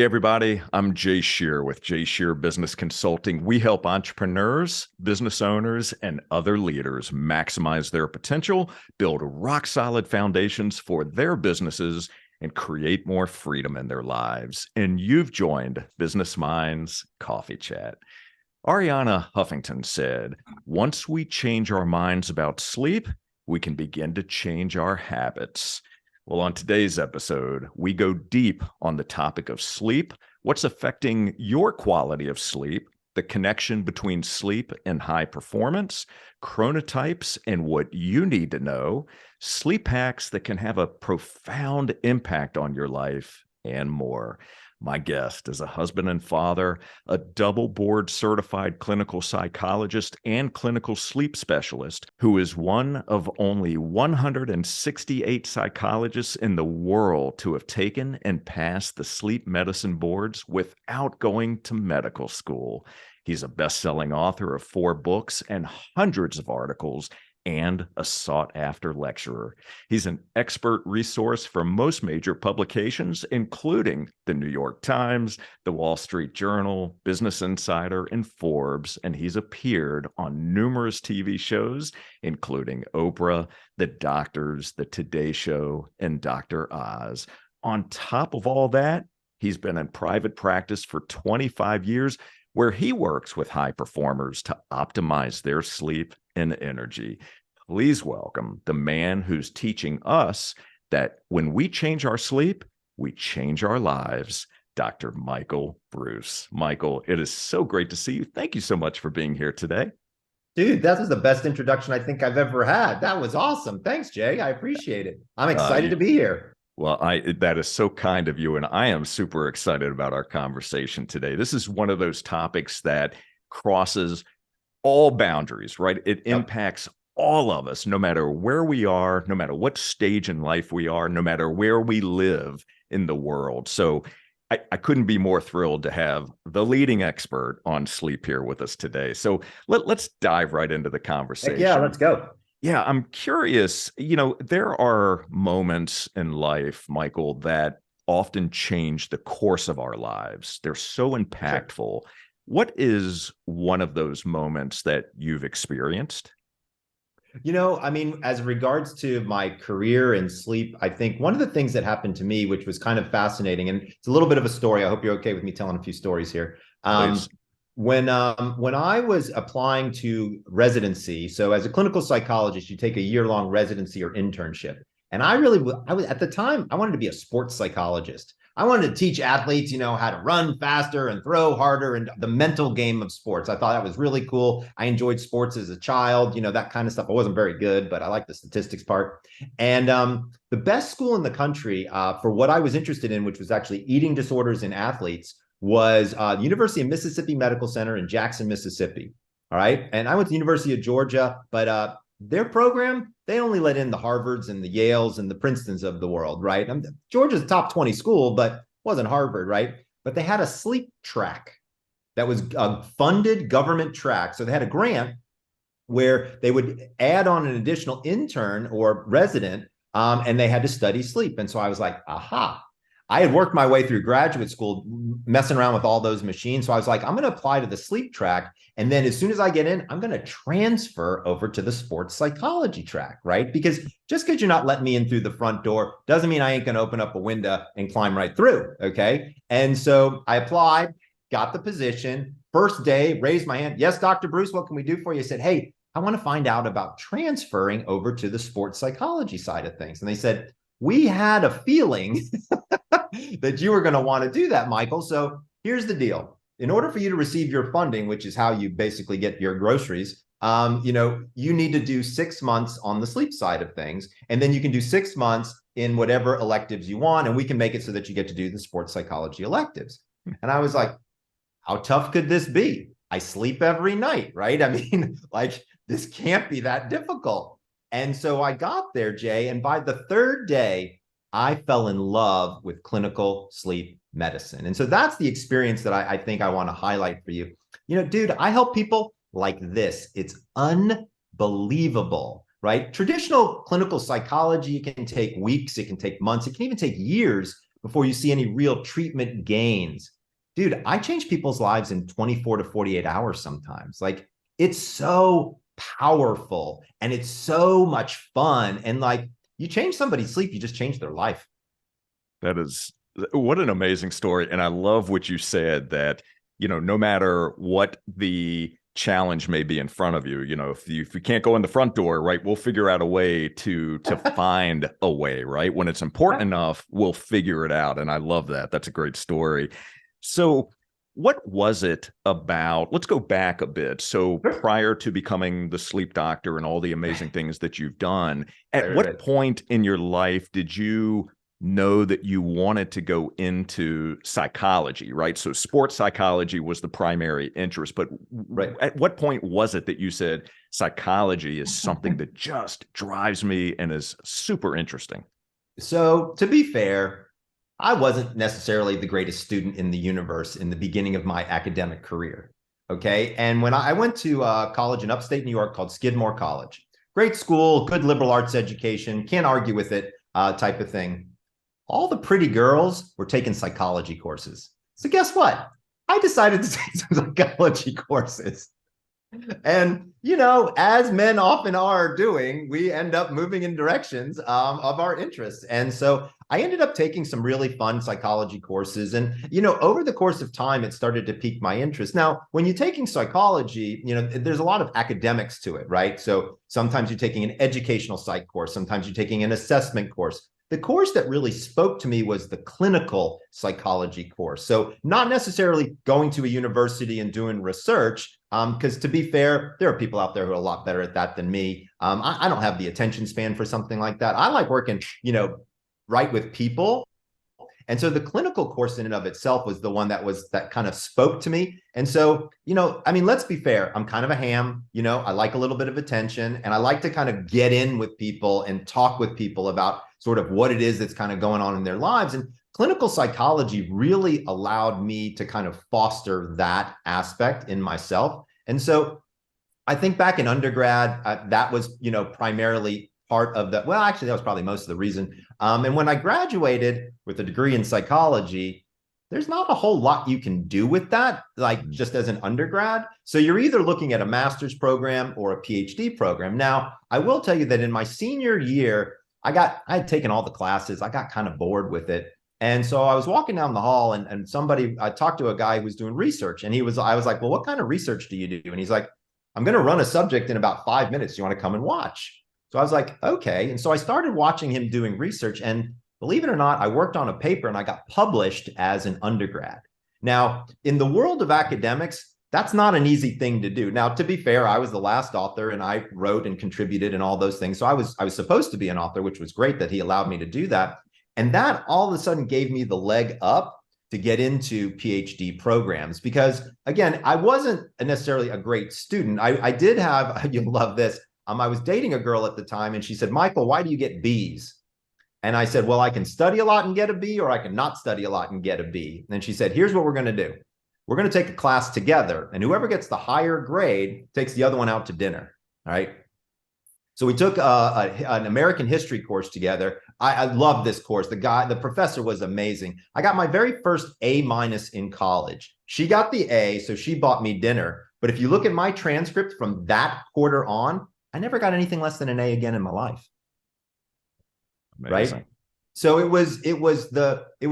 everybody. I'm Jay Scherr with Jay Scherr Business Consulting. We help entrepreneurs, business owners, and other leaders maximize their potential, build rock solid foundations for their businesses, and create more freedom in their lives. And you've joined Business Minds Coffee Chat. Ariana Huffington said, "Once we change our minds about sleep, we can begin to change our habits." Well, on today's episode, we go deep on the topic of sleep, what's affecting your quality of sleep, the connection between sleep and high performance, chronotypes and what you need to know, sleep hacks that can have a profound impact on your life, and more. My guest is a husband and father, a double board certified clinical psychologist and clinical sleep specialist who is one of only 168 psychologists in the world to have taken and passed the sleep medicine boards without going to medical school. He's a best-selling author of 4 books and hundreds of articles, and a sought-after lecturer. He's an expert resource for most major publications, including the New York Times, the Wall Street Journal, Business Insider, and Forbes, and he's appeared on numerous TV shows, including Oprah, The Doctors, The Today Show, and Dr. Oz. On top of all that, he's been in private practice for 25 years, where he works with high performers to optimize their sleep and energy. Please welcome the man who's teaching us that when we change our sleep, we change our lives, Dr. Michael Breus. Michael, it is so great to see you. Thank you so much for being here today. Dude, that was the best introduction I think I've ever had. That was awesome. Thanks, Jay. I appreciate it. I'm excited to be here. Well, that is so kind of you, and I am super excited about our conversation today. This is one of those topics that crosses all boundaries, right? It impacts all of us, no matter where we are, no matter what stage in life we are, no matter where we live in the world. So I couldn't be more thrilled to have the leading expert on sleep here with us today. So let's dive right into the conversation. Yeah, let's go. Yeah, I'm curious. There are moments in life, Michael, that often change the course of our lives. They're so impactful. Sure. What is one of those moments that you've experienced? As regards to my career and sleep, I think one of the things that happened to me, which was kind of fascinating, and it's a little bit of a story. I hope you're okay with me telling a few stories here. Please. When I was applying to residency, so as a clinical psychologist, you take a year-long residency or internship. And I was at the time, I wanted to be a sports psychologist. I wanted to teach athletes, how to run faster and throw harder and the mental game of sports. I thought that was really cool. I enjoyed sports as a child, that kind of stuff. I wasn't very good, but I liked the statistics part. And the best school in the country for what I was interested in, which was actually eating disorders in athletes, was the University of Mississippi Medical Center in Jackson, Mississippi. All right. And I went to the University of Georgia, but their program, they only let in the Harvards and the Yales and the Princetons of the world, right? Georgia's a top 20 school, but wasn't Harvard, right? But they had a sleep track that was a funded government track. So they had a grant where they would add on an additional intern or resident, and they had to study sleep. And so I was like, aha. I had worked my way through graduate school messing around with all those machines. So I was like, I'm going to apply to the sleep track. And then as soon as I get in, I'm going to transfer over to the sports psychology track, right? Because just because you're not letting me in through the front door doesn't mean I ain't going to open up a window and climb right through. Okay. And so I applied, got the position. First day, raised my hand. Yes, Dr. Breus, what can we do for you? I said, hey, I want to find out about transferring over to the sports psychology side of things. And they said, we had a feeling that you were going to want to do that, Michael. So here's the deal. In order for you to receive your funding, which is how you basically get your groceries, you need to do 6 months on the sleep side of things. And then you can do 6 months in whatever electives you want. And we can make it so that you get to do the sports psychology electives. And I was like, how tough could this be? I sleep every night, right? This can't be that difficult. And so I got there, Jay, and by the 3rd day, I fell in love with clinical sleep medicine. And so that's the experience that I think I want to highlight for you. Dude, I help people like this. It's unbelievable, right? Traditional clinical psychology can take weeks, it can take months, it can even take years before you see any real treatment gains. Dude, I change people's lives in 24 to 48 hours sometimes. Like, it's so powerful and it's so much fun. And like, you change somebody's sleep, you just change their life. That is what an amazing story. And I love what you said that, no matter what the challenge may be in front of you, if you can't go in the front door, right, we'll figure out a way to find a way, right? When it's important enough, we'll figure it out. And I love that. That's a great story. So what was it about? Let's go back a bit. So prior to becoming the sleep doctor and all the amazing things that you've done, at what point in your life did you know that you wanted to go into psychology, right? So sports psychology was the primary interest, but at what point was it that you said psychology is something that just drives me and is super interesting? So to be fair, I wasn't necessarily the greatest student in the universe in the beginning of my academic career. Okay. And when I went to college in upstate New York called Skidmore College, great school, good liberal arts education, can't argue with it, type of thing. All the pretty girls were taking psychology courses. So guess what? I decided to take some psychology courses. And, as men often are doing, we end up moving in directions of our interests. And so I ended up taking some really fun psychology courses. And, over the course of time, it started to pique my interest. Now, when you're taking psychology, there's a lot of academics to it, right? So sometimes you're taking an educational psych course. Sometimes you're taking an assessment course. The course that really spoke to me was the clinical psychology course. So not necessarily going to a university and doing research, because to be fair, there are people out there who are a lot better at that than me. I don't have the attention span for something like that. I like working, right with people. And so the clinical course in and of itself was the one that kind of spoke to me. And so, let's be fair. I'm kind of a ham, I like a little bit of attention, and I like to kind of get in with people and talk with people about sort of what it is that's kind of going on in their lives. And clinical psychology really allowed me to kind of foster that aspect in myself. And so I think back in undergrad, that was, primarily part of that. Well, actually, that was probably most of the reason. And when I graduated with a degree in psychology, there's not a whole lot you can do with that, like just as an undergrad. So you're either looking at a master's program or a PhD program. Now, I will tell you that in my senior year, I had taken all the classes. I got kind of bored with it. And so I was walking down the hall and I talked to a guy who was doing research, and I was like, well, what kind of research do you do? And he's like, I'm going to run a subject in about 5 minutes. You want to come and watch? So I was like, okay. And so I started watching him doing research, and believe it or not, I worked on a paper and I got published as an undergrad. Now, in the world of academics, that's not an easy thing to do. Now, to be fair, I was the last author and I wrote and contributed and all those things. So I was supposed to be an author, which was great that he allowed me to do that. And that all of a sudden gave me the leg up to get into PhD programs, because again, I wasn't necessarily a great student. I did have, you'll love this. I was dating a girl at the time, and she said, Michael, why do you get Bs? And I said, well, I can study a lot and get a B, or I can not study a lot and get a B. And she said, here's what we're going to do. We're going to take a class together, and whoever gets the higher grade takes the other one out to dinner. All right. So we took an American history course together. I love this course. The professor was amazing. I got my very first A- in college. She got the A, so she bought me dinner. But if you look at my transcript from that quarter on, I never got anything less than an A again in my life. Amazing. Right? So it was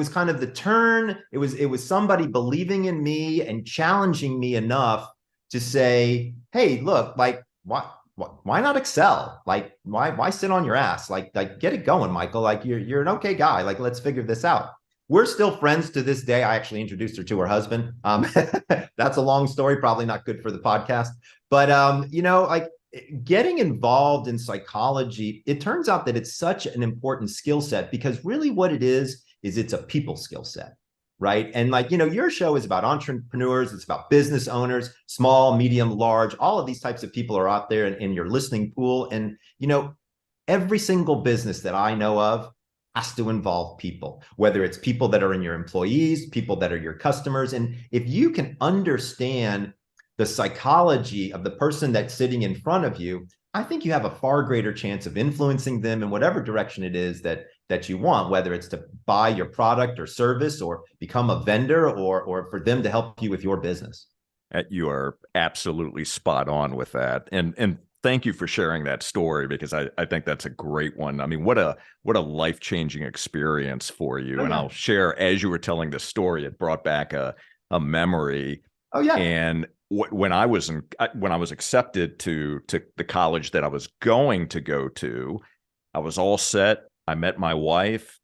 kind of the turn. It was somebody believing in me and challenging me enough to say, hey, look, like, why not excel? Like, why sit on your ass? Like get it going, Michael. Like you're an okay guy. Like, let's figure this out. We're still friends to this day. I actually introduced her to her husband. That's a long story, probably not good for the podcast. But like, getting involved in psychology, it turns out that it's such an important skill set, because really what it is it's a people skill set, right? And like, your show is about entrepreneurs, it's about business owners, small, medium, large, all of these types of people are out there in your listening pool. And, every single business that I know of has to involve people, whether it's people that are in your employees, people that are your customers. And if you can understand the psychology of the person that's sitting in front of you, I think you have a far greater chance of influencing them in whatever direction it is that that you want, whether it's to buy your product or service or become a vendor or for them to help you with your business. You are absolutely spot on with that. And thank you for sharing that story, because I think that's a great one. I mean, what a life-changing experience for you. Oh, And yeah. I'll share, as you were telling the story, it brought back a memory. Oh, yeah. And when I was accepted to the college that I was going to go to, I was all set. I met my wife,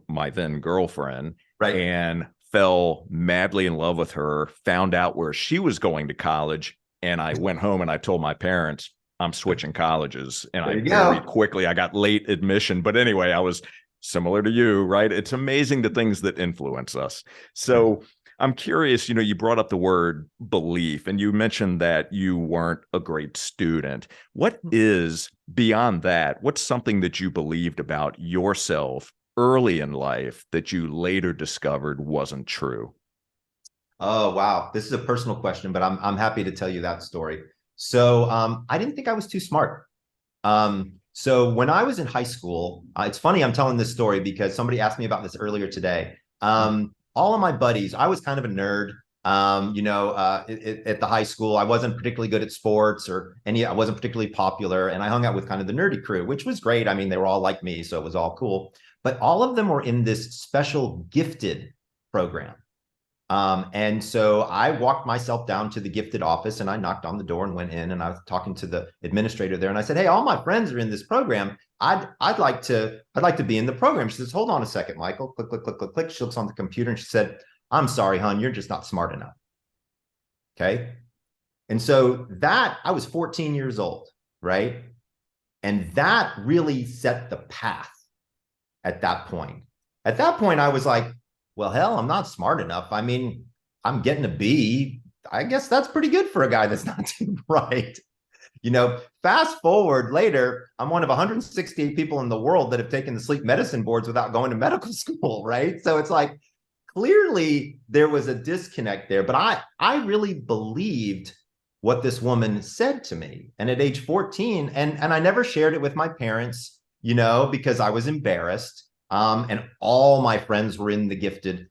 my then girlfriend, Right. and fell madly in love with her, found out where she was going to college. And I went home and I told my parents, I'm switching colleges. And There I you very go. quickly, I got late admission. But anyway, I was similar to you, right? It's amazing the things that influence us. So I'm curious, you brought up the word belief, and you mentioned that you weren't a great student. What is, beyond that, what's something that you believed about yourself early in life that you later discovered wasn't true? Oh, wow. This is a personal question, but I'm happy to tell you that story. So I didn't think I was too smart. So when I was in high school, it's funny I'm telling this story because somebody asked me about this earlier today. All of my buddies, I was kind of a nerd. At the high school, I wasn't particularly good at sports I wasn't particularly popular. And I hung out with kind of the nerdy crew, which was great. I mean, they were all like me, so it was all cool. But all of them were in this special gifted program. And so I walked myself down to the gifted office and I knocked on the door and went in, and I was talking to the administrator there, and I said, "Hey, all my friends are in this program. I'd like to be in the program." She says, "Hold on a second, Michael." Click, click, click, click, click. She looks on the computer and she said, "I'm sorry, hon, you're just not smart enough." Okay. And so that, I was 14 years old, right? And that really set the path at that point. At that point, I was like, well, hell, I'm not smart enough. I mean, I'm getting a B. I guess that's pretty good for a guy that's not too bright. Fast forward later, I'm one of 168 people in the world that have taken the sleep medicine boards without going to medical school, right? So it's like, clearly there was a disconnect there, but I really believed what this woman said to me. And at age 14, and I never shared it with my parents, because I was embarrassed. And all my friends were in the gifted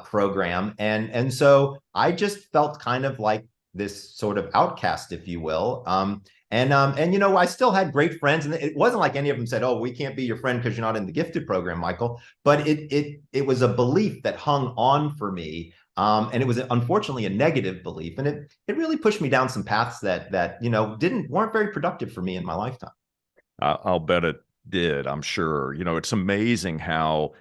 program. And so I just felt kind of like this sort of outcast, if you will. I still had great friends, and it wasn't like any of them said, "Oh, we can't be your friend because you're not in the gifted program, Michael." But it was a belief that hung on for me. And it was unfortunately a negative belief. And it really pushed me down some paths that weren't very productive for me in my lifetime. I'll bet it did. I'm sure. It's amazing how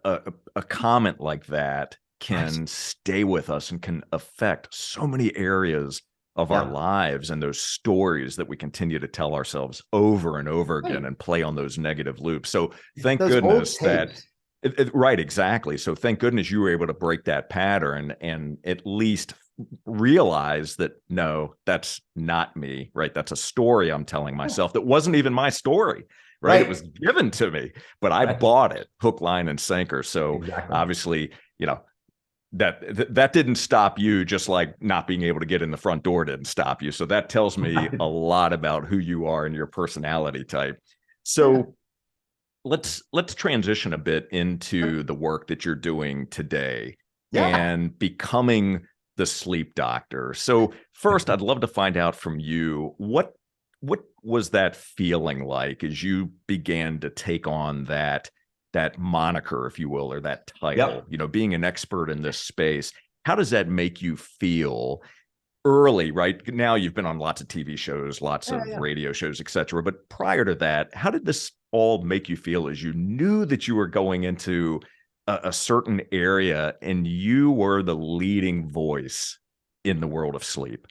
a comment like that can stay with us and can affect so many areas of our lives, and those stories that we continue to tell ourselves over and over again and play on those negative loops. So thank goodness that right, exactly. So thank goodness you were able to break that pattern and at least realize that, no, that's not me, right? That's a story I'm telling myself that wasn't even my story, right? It was given to me, but I bought it hook, line, and sinker. So obviously, that didn't stop you, just like not being able to get in the front door didn't stop you. So that tells me a lot about who you are and your personality type. So let's transition a bit into the work that you're doing today and becoming the sleep doctor. So first, I'd love to find out from you, what was that feeling like as you began to take on that moniker, if you will, or that title, being an expert in this space? How does that make you feel early, right? Now you've been on lots of TV shows, lots of radio shows, etc. But prior to that, how did this all make you feel as you knew that you were going into a certain area and you were the leading voice in the world of sleep?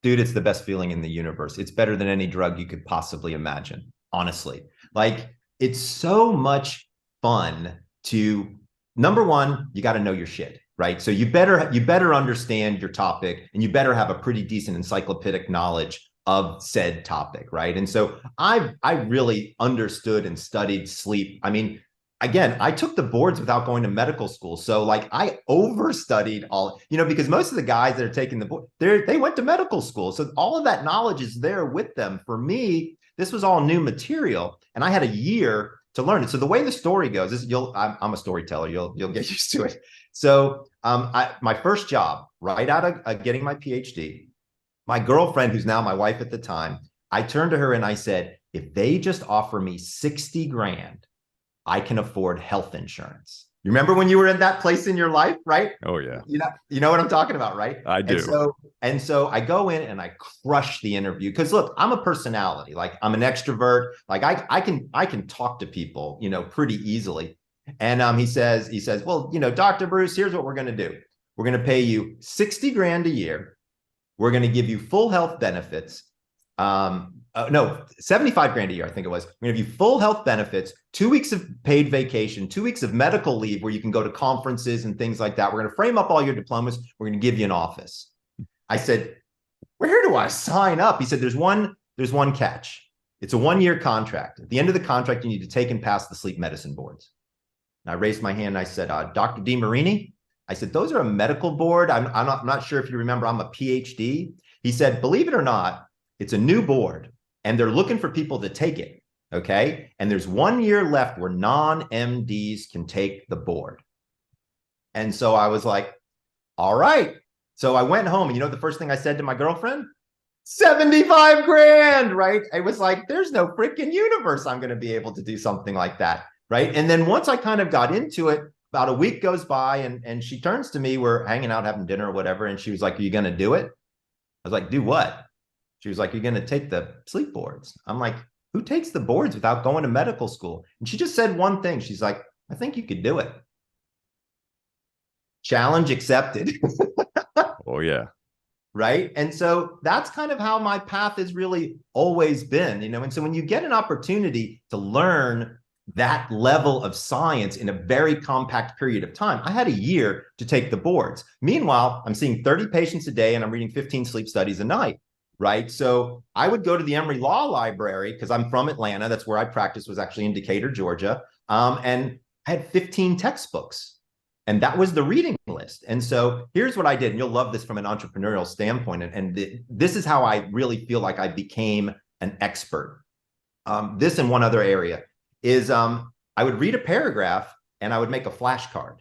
Dude, it's the best feeling in the universe. It's better than any drug you could possibly imagine, honestly. Like, it's so much fun to, number one, you got to know your shit, right? So you better understand your topic, and you better have a pretty decent encyclopedic knowledge of said topic, right? And so I really understood and studied sleep. I mean, again, I took the boards without going to medical school. So like I overstudied all, because most of the guys that are taking the board, they went to medical school. So all of that knowledge is there with them. For me, this was all new material. And I had a year to learn it. So the way the story goes is I'm a storyteller. You'll get used to it. So my first job, right out of getting my PhD, my girlfriend, who's now my wife at the time, I turned to her and I said, if they just offer me 60 grand, I can afford health insurance. You remember when you were in that place in your life, right? Oh yeah. You know what I'm talking about, right? I do. And so I go in and I crush the interview because look, I'm a personality. Like I'm an extrovert. Like I can talk to people, pretty easily. And he says, well, Dr. Breus, here's what we're going to do. We're going to pay you 60 grand a year. We're going to give you full health benefits. No, 75 grand a year, I think it was. We're going to give you full health benefits, 2 weeks of paid vacation, 2 weeks of medical leave where you can go to conferences and things like that. We're going to frame up all your diplomas. We're going to give you an office. I said, where do I sign up? He said, there's one catch. It's a 1-year contract. At the end of the contract, you need to take and pass the sleep medicine boards. And I raised my hand and I said, Dr. DeMarini, I said, those are a medical board. I'm not sure if you remember, I'm a PhD. He said, believe it or not, it's a new board and they're looking for people to take it. Okay. And there's 1 year left where non-MDs can take the board. And so I was like, all right. So I went home and the first thing I said to my girlfriend, 75 grand, right? I was like, there's no freaking universe I'm going to be able to do something like that. Right. And then once I kind of got into it, about a week goes by and she turns to me, we're hanging out, having dinner or whatever. And she was like, are you going to do it? I was like, do what? She was like, you're going to take the sleep boards. I'm like, who takes the boards without going to medical school? And she just said one thing. She's like, I think you could do it. Challenge accepted. Oh, yeah. Right. And so that's kind of how my path has really always been, and so when you get an opportunity to learn that level of science in a very compact period of time, I had a year to take the boards. Meanwhile, I'm seeing 30 patients a day and I'm reading 15 sleep studies a night. Right. So I would go to the Emory Law Library because I'm from Atlanta. That's where I practiced, was actually in Decatur, Georgia. And I had 15 textbooks. And that was the reading list. And so here's what I did. And you'll love this from an entrepreneurial standpoint. And this is how I really feel like I became an expert. This and one other area is I would read a paragraph and I would make a flashcard.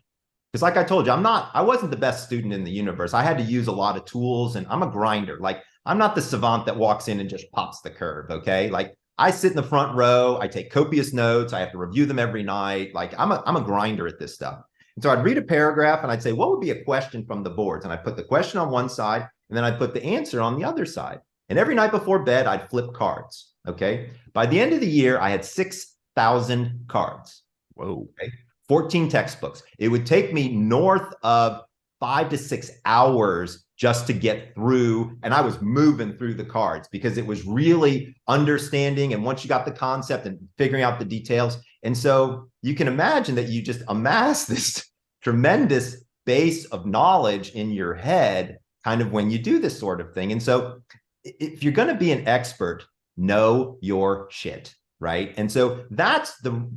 Because like I told you, I wasn't the best student in the universe. I had to use a lot of tools and I'm a grinder. Like I'm not the savant that walks in and just pops the curve. Okay. Like I sit in the front row. I take copious notes. I have to review them every night. Like I'm a grinder at this stuff. And so I'd read a paragraph and I'd say, what would be a question from the boards? And I put the question on one side and then I'd put the answer on the other side. And every night before bed, I'd flip cards. Okay. By the end of the year, I had 6,000 cards. Whoa. Okay? 14 textbooks. It would take me north of 5 to 6 hours just to get through. And I was moving through the cards because it was really understanding. And once you got the concept and figuring out the details. And so you can imagine that you just amass this tremendous base of knowledge in your head kind of when you do this sort of thing. And so if you're going to be an expert, know your shit. Right. And so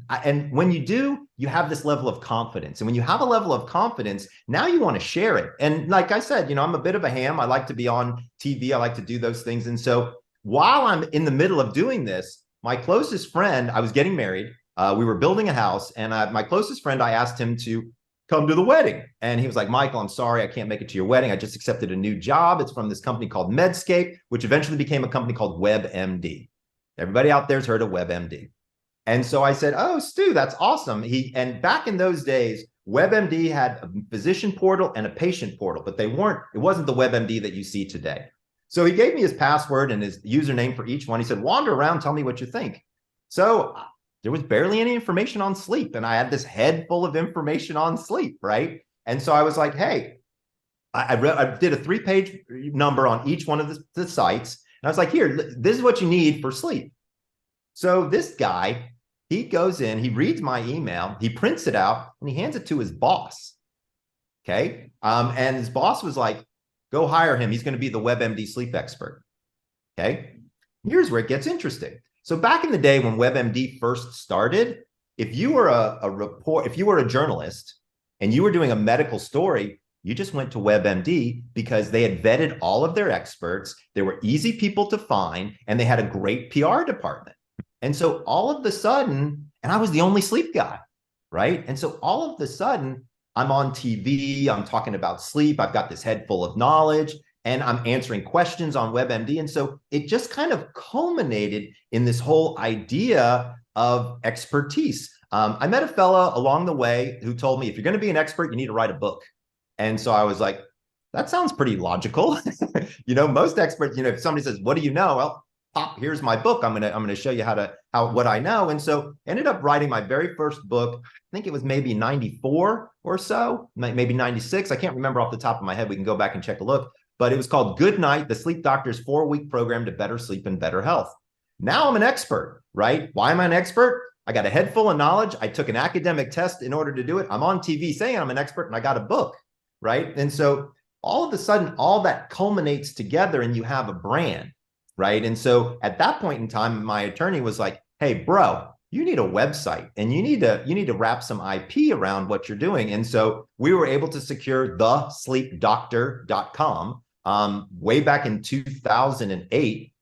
and when you do, you have this level of confidence. And when you have a level of confidence, now you want to share it. And like I said, I'm a bit of a ham. I like to be on TV. I like to do those things. And so while I'm in the middle of doing this, my closest friend, I was getting married. We were building a house and my closest friend, I asked him to come to the wedding. And he was like, Michael, I'm sorry, I can't make it to your wedding. I just accepted a new job. It's from this company called Medscape, which eventually became a company called WebMD. Everybody out there's heard of WebMD. And so I said, oh, Stu, that's awesome. And back in those days, WebMD had a physician portal and a patient portal, but it wasn't the WebMD that you see today. So he gave me his password and his username for each one. He said, wander around, tell me what you think. So there was barely any information on sleep. And I had this head full of information on sleep, right? And so I was like, hey, I did a 3-page number on each one of the sites. And I was like, here, this is what you need for sleep. So this guy, he goes in, he reads my email, he prints it out, and he hands it to his boss. Okay. And his boss was like, go hire him. He's going to be the WebMD sleep expert. Okay. Here's where it gets interesting. So back in the day when WebMD first started, if you were if you were a journalist and you were doing a medical story, you just went to WebMD because they had vetted all of their experts. They were easy people to find, and they had a great PR department. And so all of a sudden, And I was the only sleep guy, right? And so all of a sudden, I'm on TV, I'm talking about sleep, I've got this head full of knowledge, and I'm answering questions on WebMD. And so it just kind of culminated in this whole idea of expertise. I met a fella along the way who told me, if you're going to be an expert, you need to write a book. And so I was like, that sounds pretty logical. Most experts, if somebody says, what do you know? Well, pop, here's my book. I'm gonna show you what I know. And so I ended up writing my very first book. I think it was maybe 94 or so, maybe 96. I can't remember off the top of my head. We can go back and check a look. But it was called Good Night, the Sleep Doctor's 4-week program to better sleep and better health. Now I'm an expert, right? Why am I an expert? I got a head full of knowledge. I took an academic test in order to do it. I'm on TV saying I'm an expert and I got a book, right? And so all of a sudden, all that culminates together and you have a brand, right? And so at that point in time, my attorney was like, hey, bro, you need a website and you need to wrap some IP around what you're doing. And so we were able to secure thesleepdoctor.com way back in 2008.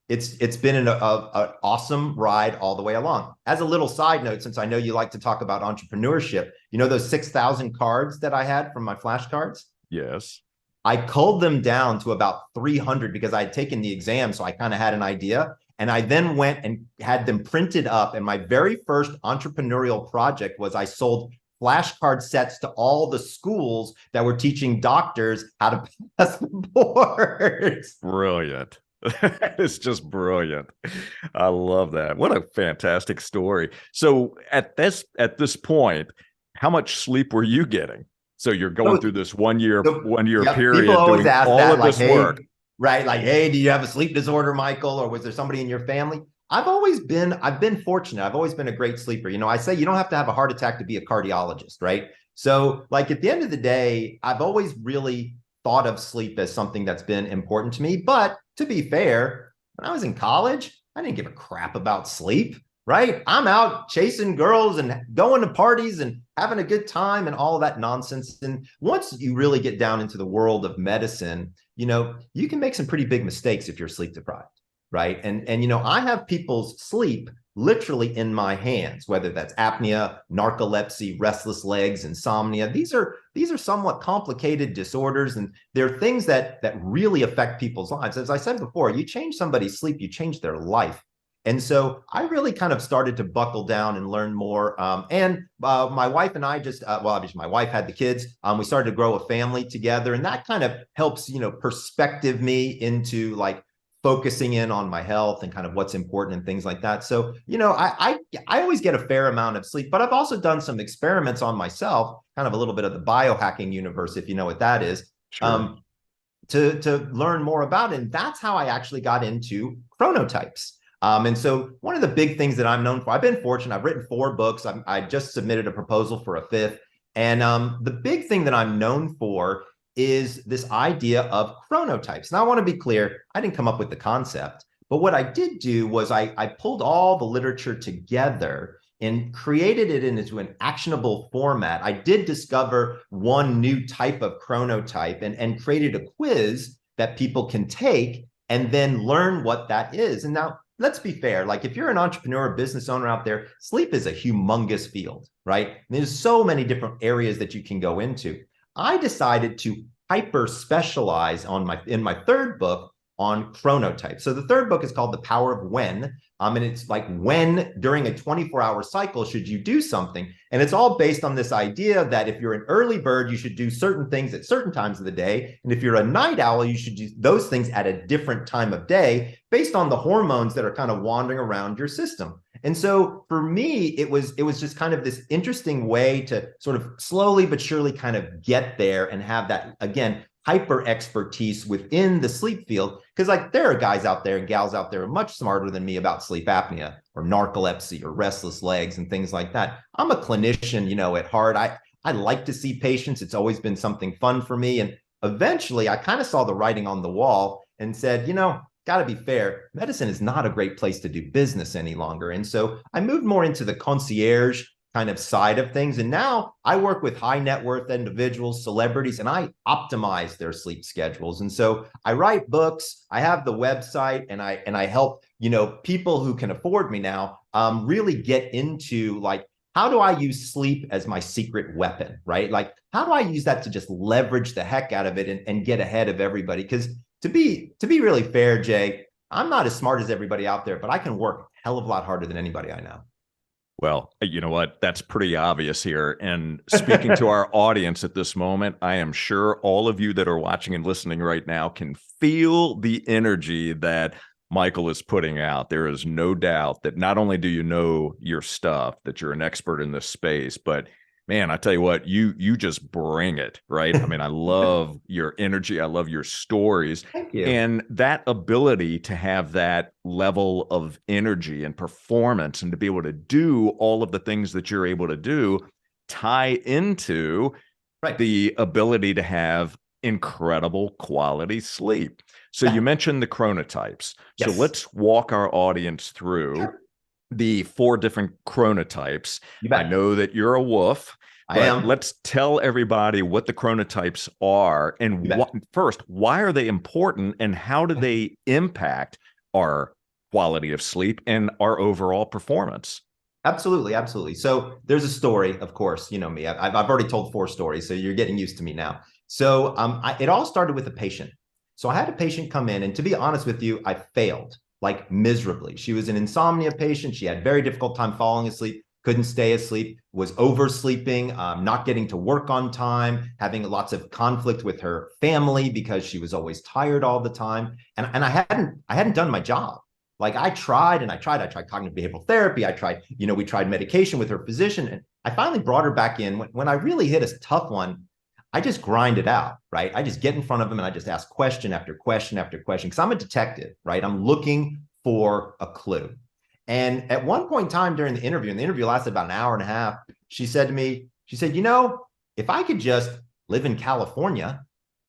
It's been an awesome ride all the way along. As a little side note, since I know you like to talk about entrepreneurship, those 6,000 cards that I had from my flashcards? Yes. I culled them down to about 300 because I had taken the exam, so I kind of had an idea. And I then went and had them printed up. And my very first entrepreneurial project was I sold flashcard sets to all the schools that were teaching doctors how to pass the boards. Brilliant. It's just brilliant. I love that. What a fantastic story. So at this point, how much sleep were you getting? So you're going through this one year period doing all of this work. Right. Like, hey, do you have a sleep disorder, Michael? Or was there somebody in your family? I've been fortunate. I've always been a great sleeper. I say you don't have to have a heart attack to be a cardiologist, right? So like at the end of the day, I've always really thought of sleep as something that's been important to me. But to be fair, when I was in college, I didn't give a crap about sleep, right? I'm out chasing girls and going to parties and having a good time and all of that nonsense. And once you really get down into the world of medicine, you can make some pretty big mistakes if you're sleep deprived, right? And I have people's sleep literally in my hands, whether that's apnea, narcolepsy, restless legs, insomnia. These are somewhat complicated disorders, and they're things that really affect people's lives. As I said before, you change somebody's sleep, you change their life. And so I really kind of started to buckle down and learn more. My wife and I obviously my wife had the kids. We started to grow a family together, and that kind of helps, perspective me into like focusing in on my health and kind of what's important and things like that. So, I always get a fair amount of sleep, but I've also done some experiments on myself, kind of a little bit of the biohacking universe, if you know what that is, Sure. to learn more about it. And that's how I actually got into Chronotypes. And so one of the big things that I'm known for, I've been fortunate. I've written 4 books. I just submitted a proposal for a 5th. And the big thing that I'm known for is this idea of chronotypes. Now, I want to be clear, I didn't come up with the concept, but what I did do was I pulled all the literature together and created it into an actionable format. I did discover one new type of chronotype and created a quiz that people can take and then learn what that is. And now, let's be fair. Like if you're an entrepreneur, business owner out there, sleep is a humongous field, right? There's so many different areas that you can go into. I decided to hyper specialize in my 3rd book on chronotypes. So the 3rd book is called The Power of When. And it's like when during a 24-hour cycle should you do something? And it's all based on this idea that if you're an early bird, you should do certain things at certain times of the day. And if you're a night owl, you should do those things at a different time of day based on the hormones that are kind of wandering around your system. And so for me, it was just kind of this interesting way to sort of slowly but surely kind of get there and have that, again, hyper expertise within the sleep field. Because like there are guys out there and gals out there who are much smarter than me about sleep apnea or narcolepsy or restless legs and things like that. I'm a clinician, at heart. I like to see patients. It's always been something fun for me. And eventually I kind of saw the writing on the wall and said, got to be fair, medicine is not a great place to do business any longer. And so I moved more into the concierge kind of side of things. And now I work with high net worth individuals, celebrities, and I optimize their sleep schedules. And so I write books, I have the website, and I help, people who can afford me now really get into like, how do I use sleep as my secret weapon, right? Like, how do I use that to just leverage the heck out of it and get ahead of everybody? Because to be really fair, Jay, I'm not as smart as everybody out there, but I can work a hell of a lot harder than anybody I know. Well, you know what? That's pretty obvious here. And speaking to our audience at this moment, I am sure all of you that are watching and listening right now can feel the energy that Michael is putting out. There is no doubt that not only do you know your stuff, that you're an expert in this space, but man, I tell you what, you just bring it, right? I mean, I love your energy. I love your stories. Thank you. And that ability to have that level of energy and performance and to be able to do all of the things that you're able to do tie into the ability to have incredible quality sleep. So you mentioned the chronotypes. Yes. So let's walk our audience through the 4 different chronotypes. I know that you're a wolf, but let's tell everybody what the chronotypes are and first, why are they important and how do they impact our quality of sleep and our overall performance? Absolutely, absolutely. So there's a story, of course, you know me. I've already told 4 stories, so you're getting used to me now. So it all started with a patient. So I had a patient come in, and to be honest with you, I failed like miserably. She was an insomnia patient. She had very difficult time falling asleep, couldn't stay asleep, was oversleeping, not getting to work on time, having lots of conflict with her family because she was always tired all the time. And I hadn't done my job. Like I tried cognitive behavioral therapy. We tried medication with her physician. And I finally brought her back in. When I really hit a tough one, I just grind it out, right? I just get in front of them and I just ask question after question after question because I'm a detective, right? I'm looking for a clue. And at one point in time during the interview, and the interview lasted about an hour and a half, she said to me, if I could just live in California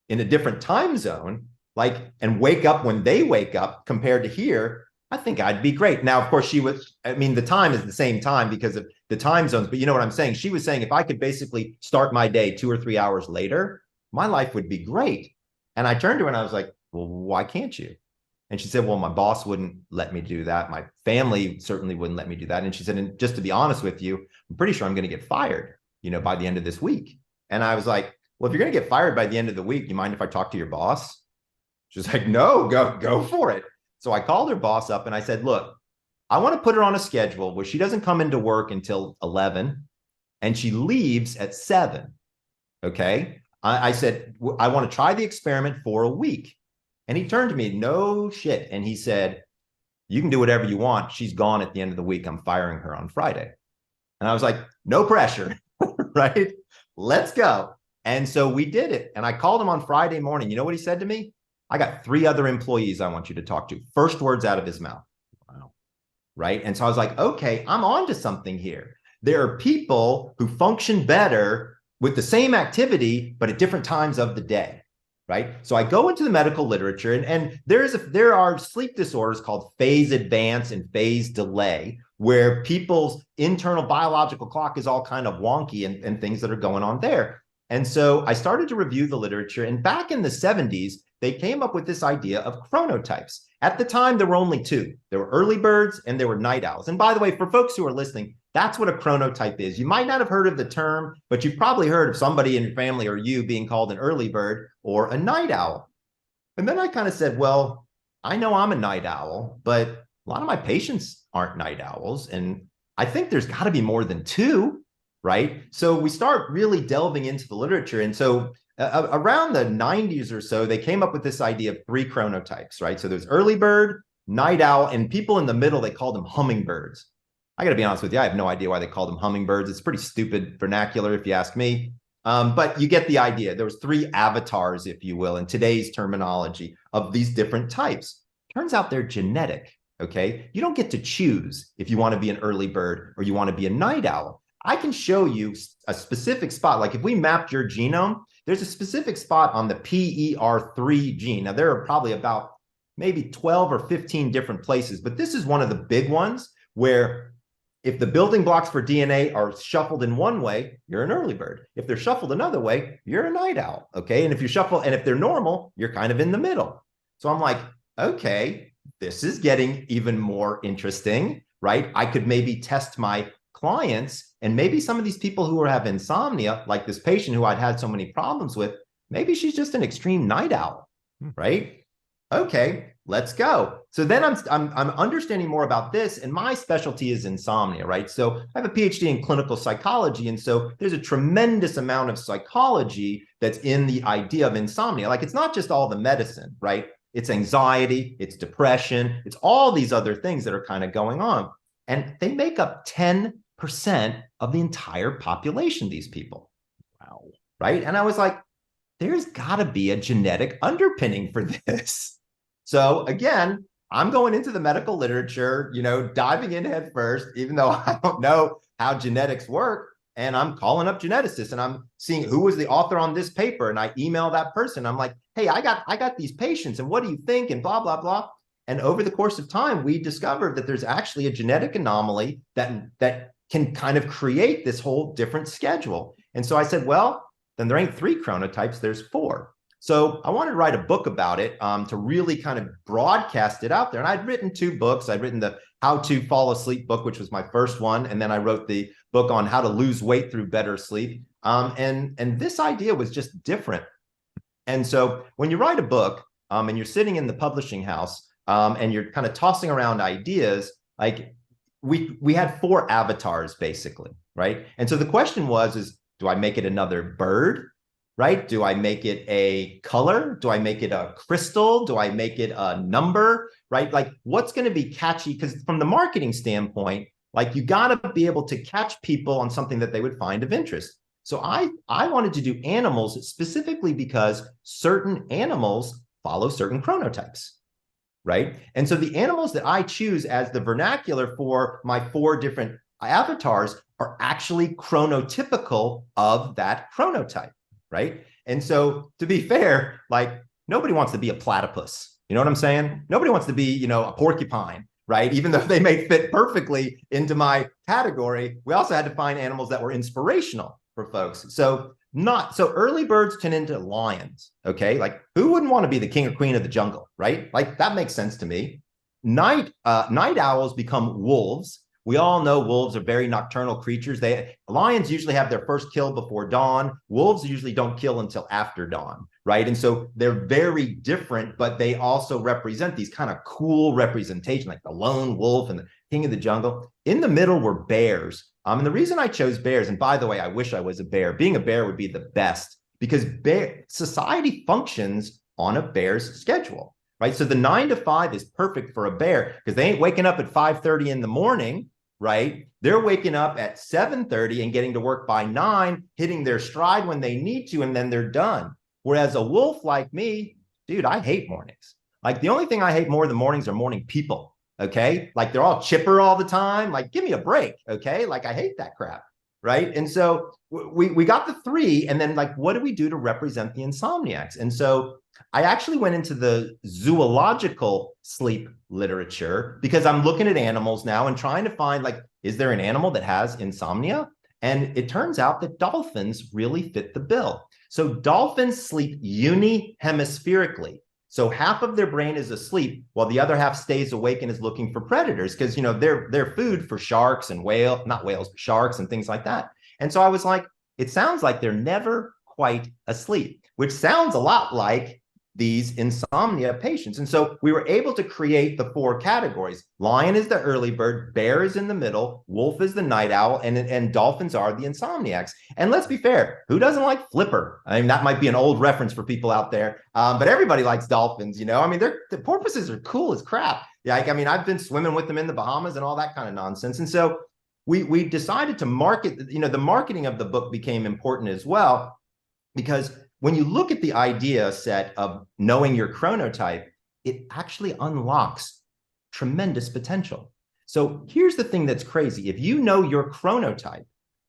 in a different time zone, and wake up when they wake up compared to here, I think I'd be great. Now, of course, the time is the same time because of the time zones, but you know what I'm saying? She was saying if I could basically start my day 2 or 3 hours later, my life would be great. And I turned to her and I was like, well, why can't you? And she said, well, my boss wouldn't let me do that. My family certainly wouldn't let me do that. And she said, and just to be honest with you, I'm pretty sure I'm going to get fired, by the end of this week. And I was like, well, if you're going to get fired by the end of the week, you mind if I talk to your boss? She's like, no, go for it. So I called her boss up and I said, look, I want to put her on a schedule where she doesn't come into work until 11 and she leaves at 7. Okay. I said, I want to try the experiment for a week. And he turned to me, no shit. And he said, you can do whatever you want. She's gone at the end of the week. I'm firing her on Friday. And I was like, no pressure, right? Let's go. And so we did it. And I called him on Friday morning. You know what he said to me? I got 3 other employees I want you to talk to. First words out of his mouth. Wow. Right. And so I was like, okay, I'm on to something here. There are people who function better with the same activity, but at different times of the day. Right. So I go into the medical literature and there are sleep disorders called phase advance and phase delay, where people's internal biological clock is all kind of wonky and things that are going on there. And so I started to review the literature. And back in the 70s, they came up with this idea of chronotypes. At the time, there were only 2. There were early birds and there were night owls. And by the way, for folks who are listening, that's what a chronotype is. You might not have heard of the term, but you've probably heard of somebody in your family or you being called an early bird or a night owl. And then I kind of said, well, I know I'm a night owl, but a lot of my patients aren't night owls. And I think there's got to be more than 2, right? So we start really delving into the literature. And so around the 90s or so, they came up with this idea of 3 chronotypes, right? So there's early bird, night owl, and people in the middle, they call them hummingbirds. I got to be honest with you, I have no idea why they call them hummingbirds. It's pretty stupid vernacular, if you ask me. But you get the idea. There was 3 avatars, if you will, in today's terminology of these different types. Turns out they're genetic, okay? You don't get to choose if you want to be an early bird or you want to be a night owl. I can show you a specific spot. Like if we mapped your genome, there's a specific spot on the PER3 gene. Now, there are probably about maybe 12 or 15 different places, but this is one of the big ones where if the building blocks for DNA are shuffled in one way, you're an early bird. If they're shuffled another way, you're a night owl. Okay. And if they're normal, you're kind of in the middle. So I'm like, okay, this is getting even more interesting, right? I could maybe test my clients, and maybe some of these people who have insomnia, like this patient who I'd had so many problems with, maybe she's just an extreme night owl, right? Okay, let's go. So then I'm understanding more about this, and my specialty is insomnia, right? So I have a PhD in clinical psychology, and so there's a tremendous amount of psychology that's in the idea of insomnia. Like, it's not just all the medicine, right? It's anxiety, it's depression, it's all these other things that are kind of going on. And they make up 10% of the entire population, these people. Wow. Right? And I was like, there's got to be a genetic underpinning for this. So again, I'm going into the medical literature, diving in head first, even though I don't know how genetics work. And I'm calling up geneticists and I'm seeing who was the author on this paper. And I email that person. I'm like, hey, I got these patients, and what do you think? And blah, blah, blah. And over the course of time, we discovered that there's actually a genetic anomaly that can kind of create this whole different schedule. And so I said, well, then there ain't 3 chronotypes, there's 4. So I wanted to write a book about it to really kind of broadcast it out there. And I'd written 2 books. I'd written the How to Fall Asleep book, which was my first one. And then I wrote the book on how to lose weight through better sleep. And this idea was just different. And so when you write a book and you're sitting in the publishing house and you're kind of tossing around ideas, like we had 4 avatars basically, right? And so the question was, do I make it another bird? Right? Do I make it a color? Do I make it a crystal? Do I make it a number? Right? Like, what's going to be catchy? Because from the marketing standpoint, like, you got to be able to catch people on something that they would find of interest. So I wanted to do animals specifically because certain animals follow certain chronotypes. Right? And so the animals that I choose as the vernacular for my 4 different avatars are actually chronotypical of that chronotype. Right? And so, to be fair, like, nobody wants to be a platypus. You know what I'm saying? Nobody wants to be, a porcupine, right? Even though they may fit perfectly into my category, we also had to find animals that were inspirational for folks. So early birds turn into lions. Okay. Like, who wouldn't want to be the king or queen of the jungle, right? Like, that makes sense to me. Night owls become wolves. We all know wolves are very nocturnal creatures. Lions usually have their first kill before dawn. Wolves usually don't kill until after dawn, right? And so they're very different, but they also represent these kind of cool representation, like the lone wolf and the king of the jungle. In the middle were bears. And the reason I chose bears, and by the way, I wish I was a bear. Being a bear would be the best because society functions on a bear's schedule, right? So the 9 to 5 is perfect for a bear because they ain't waking up at 5:30 in the morning, right? They're waking up at 7:30 and getting to work by 9, hitting their stride when they need to, and then they're done. Whereas a wolf like me, dude, I hate mornings. Like, the only thing I hate more than mornings are morning people, okay? Like, they're all chipper all the time. Like, give me a break, okay? Like, I hate that crap, right? And so we got the 3, and then, like, what do we do to represent the insomniacs? And so I actually went into the zoological sleep literature because I'm looking at animals now and trying to find, like, is there an animal that has insomnia? And it turns out that dolphins really fit the bill. So dolphins sleep unihemispherically. So half of their brain is asleep while the other half stays awake and is looking for predators because, they're food for sharks and sharks and things like that. And so I was like, it sounds like they're never quite asleep, which sounds a lot like these insomnia patients. And so we were able to create the 4 categories. Lion is the early bird, bear is in the middle, wolf is the night owl, and dolphins are the insomniacs. And let's be fair, who doesn't like Flipper? I mean, that might be an old reference for people out there, but everybody likes dolphins, I mean, the porpoises are cool as crap. Like, I mean, I've been swimming with them in the Bahamas and all that kind of nonsense. And so we decided to market, the marketing of the book became important as well, because when you look at the idea set of knowing your chronotype, it actually unlocks tremendous potential. So here's the thing that's crazy. If you know your chronotype,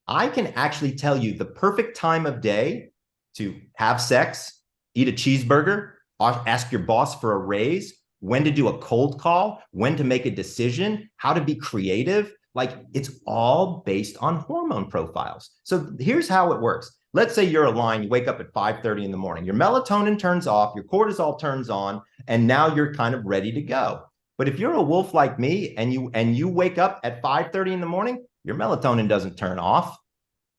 I can actually tell you the perfect time of day to have sex, eat a cheeseburger, ask your boss for a raise, when to do a cold call, when to make a decision, how to be creative, Like it's all based on hormone profiles. So here's how it works. Let's say you're a lion, you wake up at 5:30 in the morning, your melatonin turns off, your cortisol turns on, and now you're kind of ready to go. But if you're a wolf like me and you wake up at 5:30 in the morning, your melatonin doesn't turn off.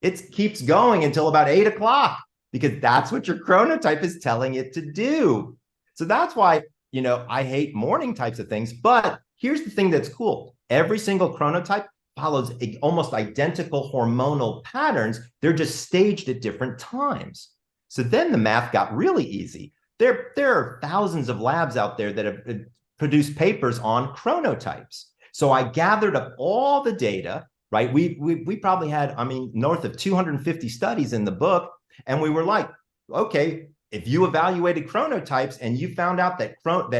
It keeps going until about 8 o'clock because that's what your chronotype is telling it to do. So that's why, I hate morning types of things. But here's the thing that's cool. Every single chronotype follows almost identical hormonal patterns. They're just staged at different times. So then the math got really easy. There are thousands of labs out there that have produced papers on chronotypes. So I gathered up all the data, right? We probably had, north of 250 studies in the book. And we were like, okay, if you evaluated chronotypes and you found out that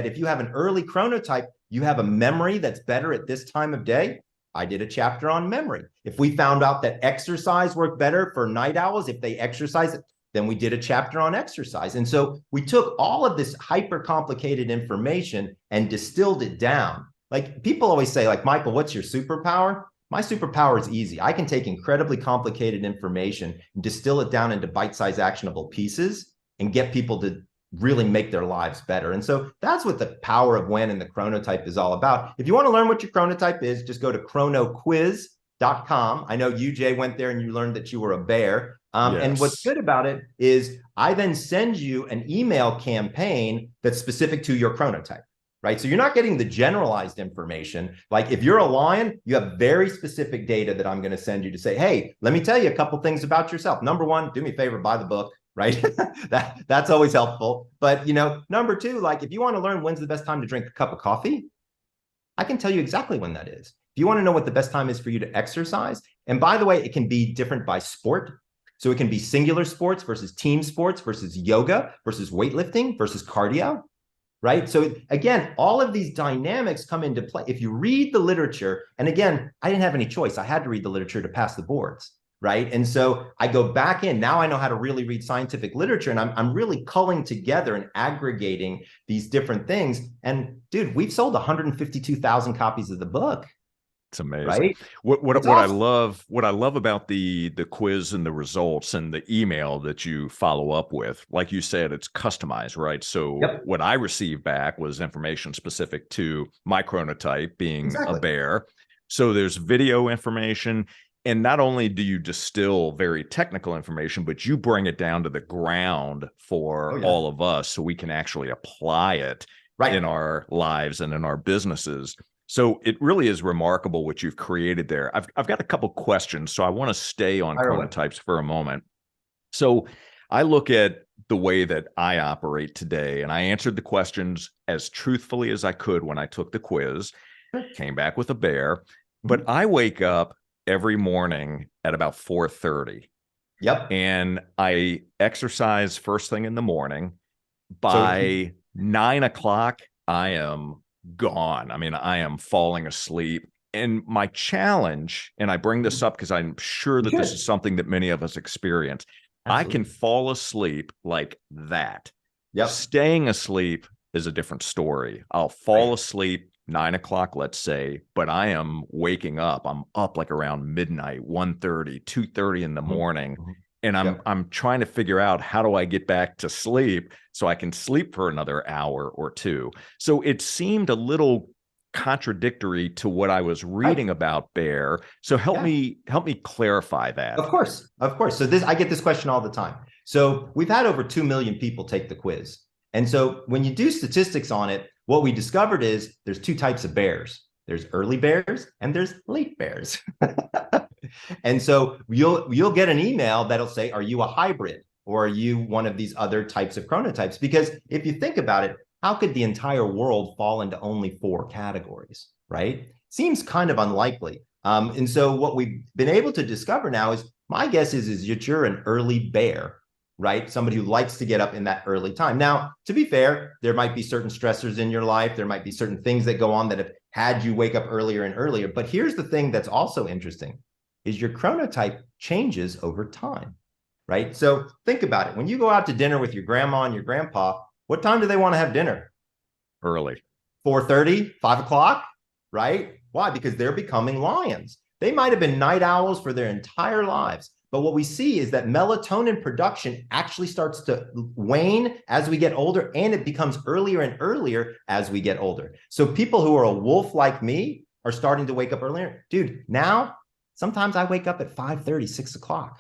if you have an early chronotype, you have a memory that's better at this time of day, I did a chapter on memory. If we found out that exercise worked better for night owls, if they exercise, then we did a chapter on exercise. And so we took all of this hyper complicated information and distilled it down. Like people always say, like, Michael, what's your superpower? My superpower is easy. I can take incredibly complicated information and distill it down into bite-sized actionable pieces and get people to really make their lives better. And so that's what the power of when and the chronotype is all about. If you want to learn what your chronotype is, just go to chronoquiz.com. I know you, Jay, went there and you learned that you were a bear. Yes. And what's good about it is I then send you an email campaign that's specific to your chronotype, right? So you're not getting the generalized information. Like if you're a lion, you have very specific data that I'm going to send you to say, hey, let me tell you a couple things about yourself. Number one, do me a favor, buy the book. Right? That's always helpful. But, number two, like if you want to learn when's the best time to drink a cup of coffee, I can tell you exactly when that is. If you want to know what the best time is for you to exercise, and by the way, it can be different by sport. So it can be singular sports versus team sports versus yoga versus weightlifting versus cardio, right? So again, all of these dynamics come into play. If you read the literature, and again, I didn't have any choice. I had to read the literature to pass the boards. Right. And so I go back in. Now I know how to really read scientific literature, and I'm really culling together and aggregating these different things. And dude, we've sold 152,000 copies of the book. It's amazing. Right? What awesome. I love about the quiz and the results and the email that you follow up with, like you said, it's customized, right? So What I received back was information specific to my chronotype being a bear. So there's video information. And not only do you distill very technical information, but you bring it down to the ground for all of us so we can actually apply it in our lives and in our businesses. So it really is remarkable what you've created there. I've got a couple questions, so I want to stay on chronotypes for a moment. So I look at the way that I operate today, and I answered the questions as truthfully as I could when I took the quiz, came back with a bear, but I wake up every morning at about 4:30. Yep. And I exercise first thing in the morning. By 9 o'clock, I am gone. I am falling asleep. And my challenge, and I bring this up because I'm sure that this is something that many of us experience. Absolutely. I can fall asleep like that. Yep. Staying asleep is a different story. I'll fall asleep 9 o'clock, let's say, but I am waking up. I'm up like around midnight, 1:30, 2:30 in the morning. And I'm trying to figure out how do I get back to sleep so I can sleep for another hour or two. So it seemed a little contradictory to what I was reading about Bear. So help me clarify that. Of course. So I get this question all the time. So we've had over 2 million people take the quiz. And so when you do statistics on it, what we discovered is there's two types of bears. There's early bears and there's late bears. And so you'll get an email that'll say, are you a hybrid or are you one of these other types of chronotypes? Because if you think about it, how could the entire world fall into only 4 categories, right? Seems kind of unlikely. And so what we've been able to discover now is, my guess is that you're an early bear, right? Somebody who likes to get up in that early time. Now, to be fair, there might be certain stressors in your life. There might be certain things that go on that have had you wake up earlier and earlier. But here's the thing that's also interesting is your chronotype changes over time, right? So think about it. When you go out to dinner with your grandma and your grandpa, what time do they want to have dinner? Early. 4:30, 5 o'clock, right? Why? Because they're becoming lions. They might have been night owls for their entire lives. But what we see is that melatonin production actually starts to wane as we get older, and it becomes earlier and earlier as we get older. So people who are a wolf like me are starting to wake up earlier. Dude, now sometimes I wake up at 5:30, 6 o'clock,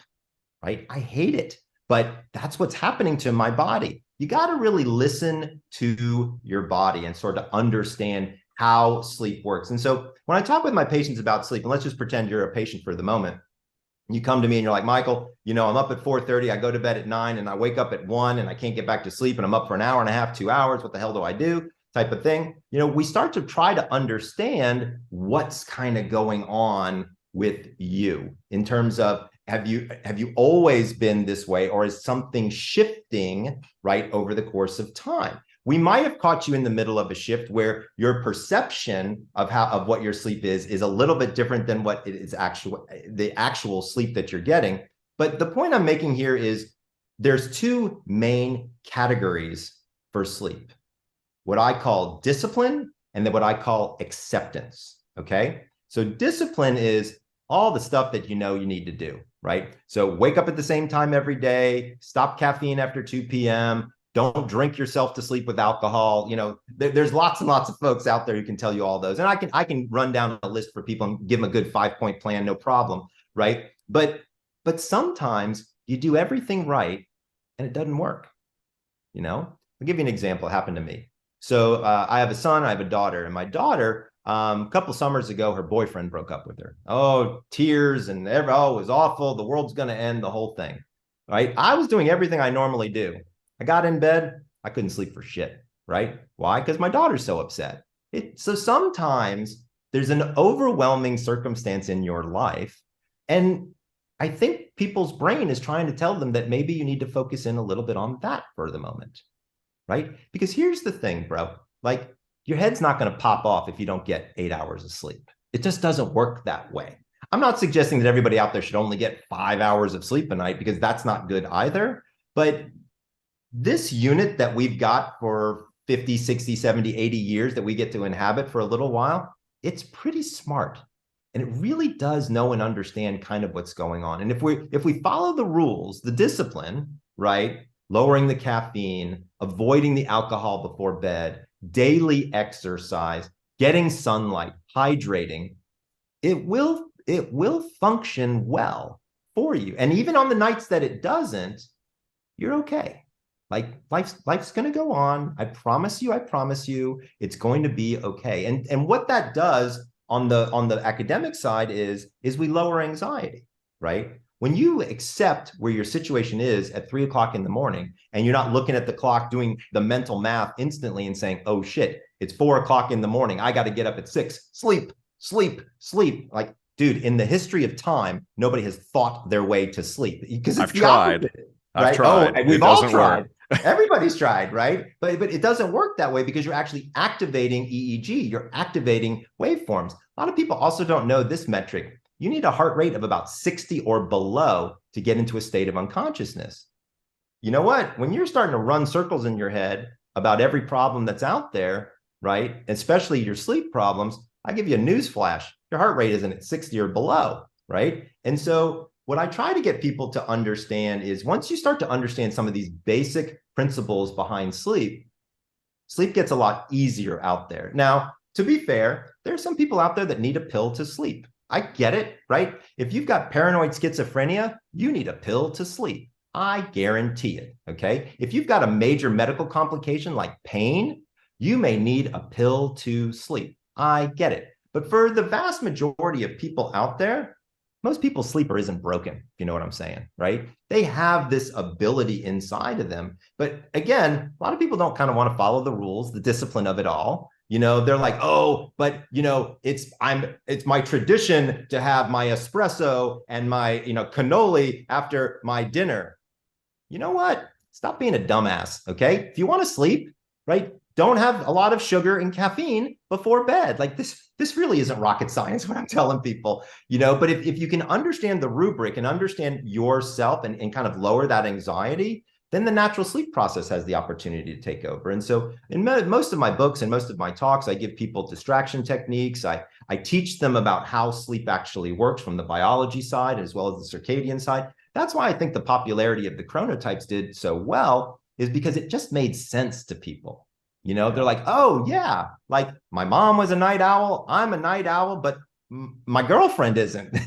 right? I hate it, but that's what's happening to my body. You got to really listen to your body and sort of understand how sleep works. And so when I talk with my patients about sleep, and let's just pretend you're a patient for the moment, you come to me and you're like, Michael, I'm up at 4:30, I go to bed at 9, and I wake up at 1 and I can't get back to sleep, and I'm up for an hour and a half, 2 hours. What the hell do I do? Type of thing. We start to try to understand what's kind of going on with you in terms of, have you always been this way, or is something shifting right over the course of time? We might have caught you in the middle of a shift where your perception of what your sleep is a little bit different than what it is the actual sleep that you're getting. But the point I'm making here is there's two main categories for sleep: what I call discipline, and then what I call acceptance. Okay. So discipline is all the stuff that you need to do, right? So wake up at the same time every day, stop caffeine after 2 p.m., don't drink yourself to sleep with alcohol. There's lots and lots of folks out there who can tell you all those. And I can run down a list for people and give them a good 5-point plan, no problem, right? But sometimes you do everything right and it doesn't work. I'll give you an example. It happened to me. So I have a son, I have a daughter, and my daughter, a couple summers ago, her boyfriend broke up with her. Oh, tears and it was awful. The world's going to end, the whole thing, right? I was doing everything I normally do. I got in bed, I couldn't sleep for shit, right? Why? Because my daughter's so upset. So sometimes there's an overwhelming circumstance in your life, and I think people's brain is trying to tell them that maybe you need to focus in a little bit on that for the moment, right? Because here's the thing, bro. Like, your head's not going to pop off if you don't get 8 hours of sleep. It just doesn't work that way. I'm not suggesting that everybody out there should only get 5 hours of sleep a night, because that's not good either. But this unit that we've got for 50, 60, 70, 80 years that we get to inhabit for a little while, it's pretty smart. And it really does know and understand kind of what's going on. And if we follow the rules, the discipline, right? Lowering the caffeine, avoiding the alcohol before bed, daily exercise, getting sunlight, hydrating, it will function well for you. And even on the nights that it doesn't, you're okay. Like, life's going to go on. I promise you, it's going to be okay. And what that does on the academic side is we lower anxiety, right? When you accept where your situation is at 3 o'clock in the morning, and you're not looking at the clock, doing the mental math instantly and saying, oh shit, it's 4 o'clock in the morning, I got to get up at 6, sleep. Like, dude, in the history of time, nobody has thought their way to sleep, because it's tried. Right? I've tried. Oh, we've all tried. Everybody's tried, right? But it doesn't work that way, because you're actually activating EEG. You're activating waveforms. A lot of people also don't know this metric. You need a heart rate of about 60 or below to get into a state of unconsciousness. You know what? When you're starting to run circles in your head about every problem that's out there, right? Especially your sleep problems, I give you a news flash. Your heart rate isn't at 60 or below, right? And so what I try to get people to understand is, once you start to understand some of these basic principles behind sleep, sleep gets a lot easier out there. Now, to be fair, there are some people out there that need a pill to sleep. I get it, right? If you've got paranoid schizophrenia, you need a pill to sleep. I guarantee it, okay? If you've got a major medical complication like pain, you may need a pill to sleep. I get it. But for the vast majority of people out there, most people's sleeper isn't broken, if you know what I'm saying, right? They have this ability inside of them. But again, a lot of people don't kind of want to follow the rules, the discipline of it all. They're like, oh, but it's my tradition to have my espresso and my, cannoli after my dinner. You know what? Stop being a dumbass, okay? If you want to sleep, right, don't have a lot of sugar and caffeine before bed. Like, this really isn't rocket science, what I'm telling people, but if you can understand the rubric and understand yourself and kind of lower that anxiety, then the natural sleep process has the opportunity to take over. And so in most of my books and most of my talks, I give people distraction techniques. I teach them about how sleep actually works from the biology side as well as the circadian side. That's why I think the popularity of the chronotypes did so well, is because it just made sense to people. You know, they're like, oh yeah, like my mom was a night owl, I'm a night owl, but my girlfriend isn't.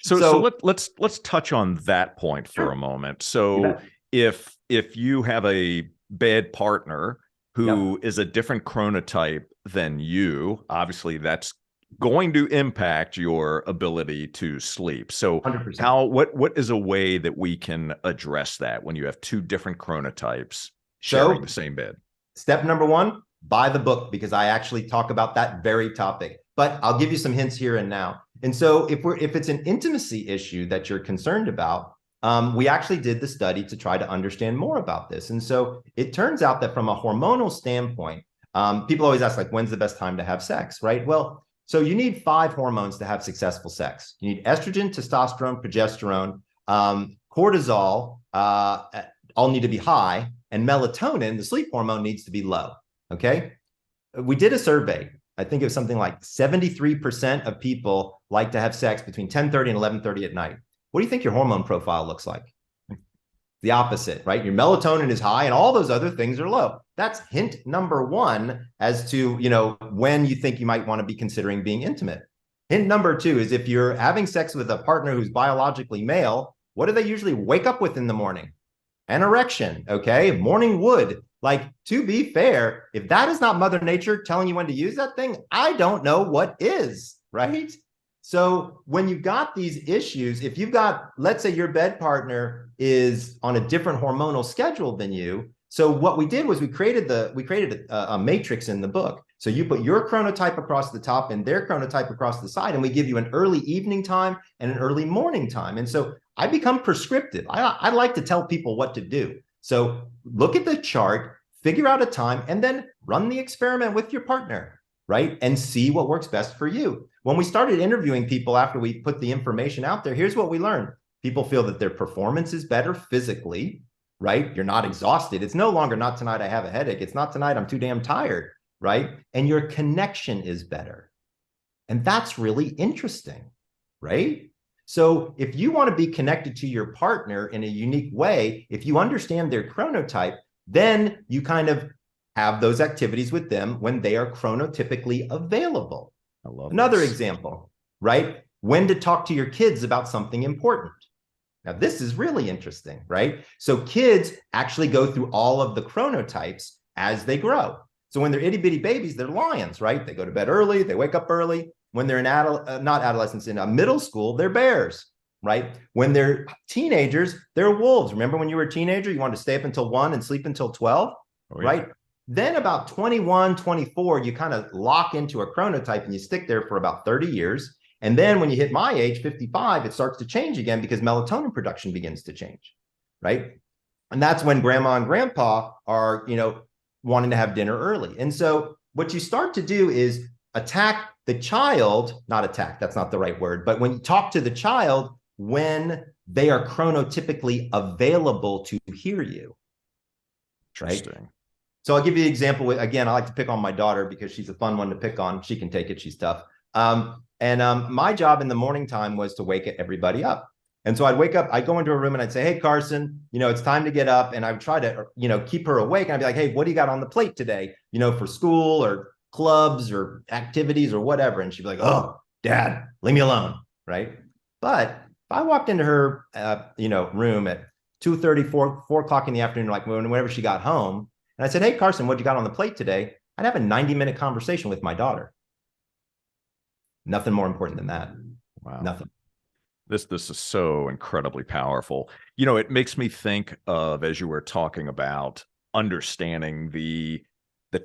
So let's touch on that point for a moment. So if you have a bad partner who is a different chronotype than you, obviously that's going to impact your ability to sleep. So 100%. what is a way that we can address that when you have two different chronotypes sharing the same bed? Step number one, buy the book, because I actually talk about that very topic. But I'll give you some hints here and now. And so if it's an intimacy issue that you're concerned about, we actually did the study to try to understand more about this. And so it turns out that from a hormonal standpoint, people always ask, like, when's the best time to have sex, right? Well, so you need 5 hormones to have successful sex. You need estrogen, testosterone, progesterone, cortisol, all need to be high, and melatonin, the sleep hormone, needs to be low, okay? We did a survey. I think it was something like 73% of people like to have sex between 10:30 and 11:30 at night. What do you think your hormone profile looks like? The opposite, right? Your melatonin is high and all those other things are low. That's hint number one as to, you know, when you think you might want to be considering being intimate. Hint number two is if you're having sex with a partner who's biologically male, what do they usually wake up with in the morning? An erection, okay? Morning wood. Like, to be fair, if that is not Mother Nature telling you when to use that thing, I don't know what is, right? So when you've got these issues, if you've got, let's say your bed partner is on a different hormonal schedule than you. So what we did was we created a matrix in the book. So you put your chronotype across the top and their chronotype across the side, and we give you an early evening time and an early morning time. And so I become prescriptive. I like to tell people what to do. So look at the chart, figure out a time, and then run the experiment with your partner, right? And see what works best for you. When we started interviewing people after we put the information out there, here's what we learned. People feel that their performance is better physically, right? You're not exhausted. It's no longer not tonight I have a headache. It's not tonight I'm too damn tired, right? And your connection is better. And that's really interesting, right? So if you want to be connected to your partner in a unique way, if you understand their chronotype, then you kind of have those activities with them when they are chronotypically available. I love Another this. example, right? When to talk to your kids about something important. Now, this is really interesting, right? So kids actually go through all of the chronotypes as they grow. So when they're itty bitty babies, they're lions, right? They go to bed early, they wake up early. When they're in not adolescents, in middle school, they're bears, right? When they're teenagers, they're wolves. Remember when you were a teenager, you wanted to stay up until 1 and sleep until 12, right? Then about 21, 24, you kind of lock into a chronotype and you stick there for about 30 years. And then when you hit my age, 55, it starts to change again because melatonin production begins to change, right? And that's when grandma and grandpa are, you know, wanting to have dinner early. And so what you start to do is attack the child, not attack, that's not the right word, but when you talk to the child when they are chronotypically available to hear you, right? Interesting. So I'll give you an example. Again, I like to pick on my daughter because she's a fun one to pick on. She can take it. She's tough. My job in the morning time was to wake everybody up. And so I'd wake up, I'd go into a room and I'd say, hey, Carson, you know, it's time to get up. And I would try to, you know, keep her awake. And I'd be like, hey, what do you got on the plate today? You know, for school or clubs or activities or whatever. And she'd be like, oh, Dad, leave me alone. Right. But if I walked into her, you know, room at 2:30, 4 o'clock in the afternoon, like whenever she got home, and I said, hey, Carson, what you got on the plate today? I'd have a 90-minute conversation with my daughter. Nothing more important than that. Wow. Nothing. This is so incredibly powerful. You know, it makes me think of, as you were talking about, understanding the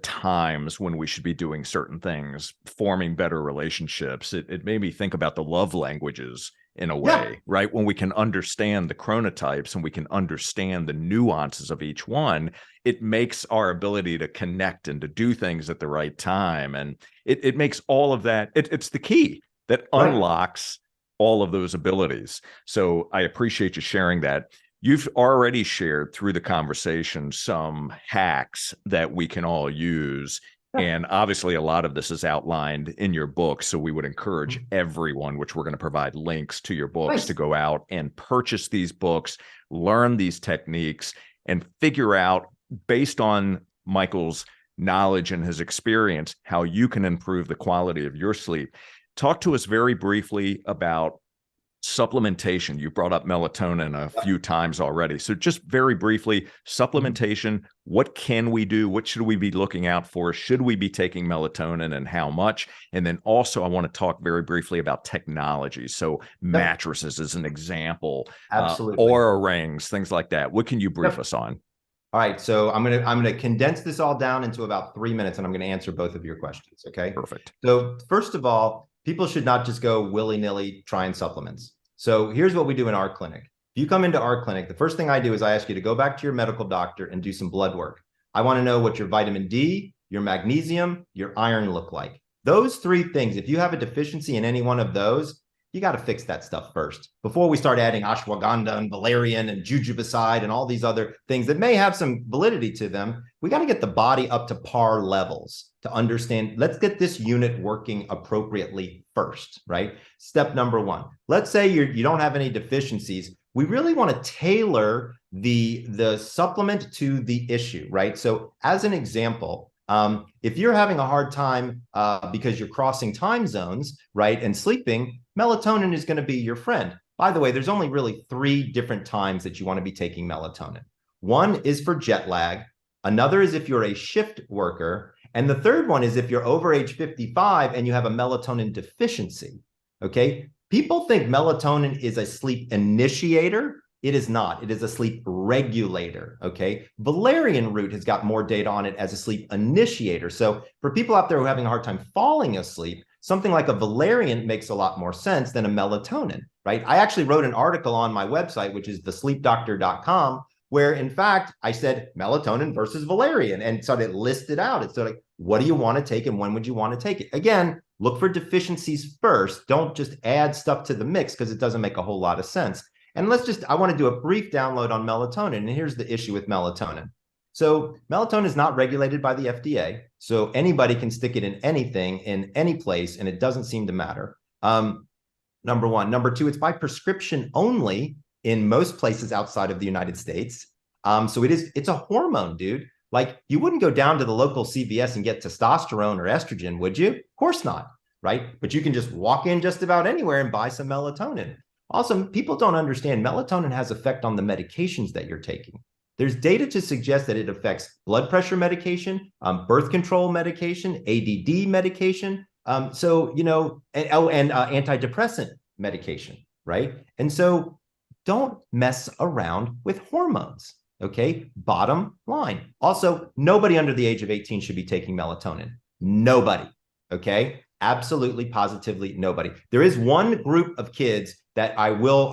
times when we should be doing certain things, forming better relationships. It made me think about the love languages in a way, right? When we can understand the chronotypes and we can understand the nuances of each one, it makes our ability to connect and to do things at the right time. And it makes all of that, it's the key that unlocks all of those abilities. So I appreciate you sharing that. You've already shared through the conversation some hacks that we can all use. And obviously, a lot of this is outlined in your book. So we would encourage everyone, which we're going to provide links to your books, to go out and purchase these books, learn these techniques, and figure out, based on Michael's knowledge and his experience, how you can improve the quality of your sleep. Talk to us very briefly about supplementation. You brought up melatonin a few times already. So just very briefly, supplementation, what can we do? What should we be looking out for? Should we be taking melatonin and how much? And then also I want to talk very briefly about technology. So mattresses as an example, Absolutely. Oura rings, things like that. What can you brief us on? All right, so I'm gonna condense this all down into about 3 minutes, and I'm gonna answer both of your questions. Okay. Perfect. So first of all, people should not just go willy-nilly trying supplements. So here's what we do in our clinic. If you come into our clinic, the first thing I do is I ask you to go back to your medical doctor and do some blood work. I want to know what your vitamin D, your magnesium, your iron look like. Those three things, if you have a deficiency in any one of those, you got to fix that stuff first before we start adding ashwagandha and valerian and jujubicide and all these other things that may have some validity to them. We got to get the body up to par levels to understand. Let's get this unit working appropriately first, right? Step number one. Let's say you don't have any deficiencies. We really want to tailor the supplement to the issue, right? So as an example, if you're having a hard time because you're crossing time zones, right, and sleeping, melatonin is going to be your friend. By the way, there's only really 3 different times that you want to be taking melatonin. One is for jet lag. Another is if you're a shift worker. And the third one is if you're over age 55 and you have a melatonin deficiency. Okay. People think melatonin is a sleep initiator. It is not. It is a sleep regulator. Okay. Valerian root has got more data on it as a sleep initiator. So for people out there who are having a hard time falling asleep, something like a valerian makes a lot more sense than a melatonin, right? I actually wrote an article on my website, which is thesleepdoctor.com, where in fact I said melatonin versus valerian, and so it listed out. It's sort of like, what do you want to take and when would you want to take it? Again, look for deficiencies first. Don't just add stuff to the mix because it doesn't make a whole lot of sense. And I want to do a brief download on melatonin. And here's the issue with melatonin. So melatonin is not regulated by the FDA. So anybody can stick it in anything, in any place, and it doesn't seem to matter. Number one. Number two, it's by prescription only in most places outside of the United States. So it's a hormone, dude. Like, you wouldn't go down to the local CVS and get testosterone or estrogen, would you? Of course not, right? But you can just walk in just about anywhere and buy some melatonin. Also, people don't understand melatonin has effect on the medications that you're taking. There's data to suggest that it affects blood pressure medication, birth control medication, ADD medication, and antidepressant medication, right? And so don't mess around with hormones, okay? Bottom line. Also, nobody under the age of 18 should be taking melatonin. Nobody, okay? Absolutely, positively nobody. There is one group of kids that I will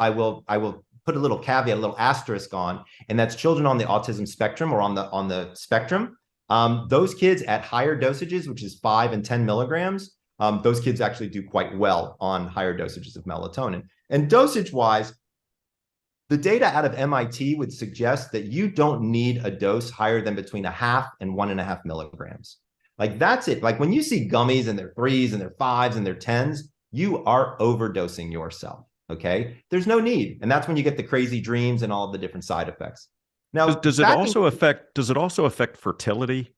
put a little caveat, a little asterisk on, and that's children on the autism spectrum or on the spectrum. Those kids at higher dosages, which is 5 and 10 milligrams, those kids actually do quite well on higher dosages of melatonin. And dosage-wise, the data out of MIT would suggest that you don't need a dose higher than between 0.5 and 1.5 milligrams. Like, that's it. Like, when you see gummies and their 3s and their 5s and their 10s, you are overdosing yourself. Okay, there's no need, and that's when you get the crazy dreams and all of the different side effects. Now, does it also affect fertility?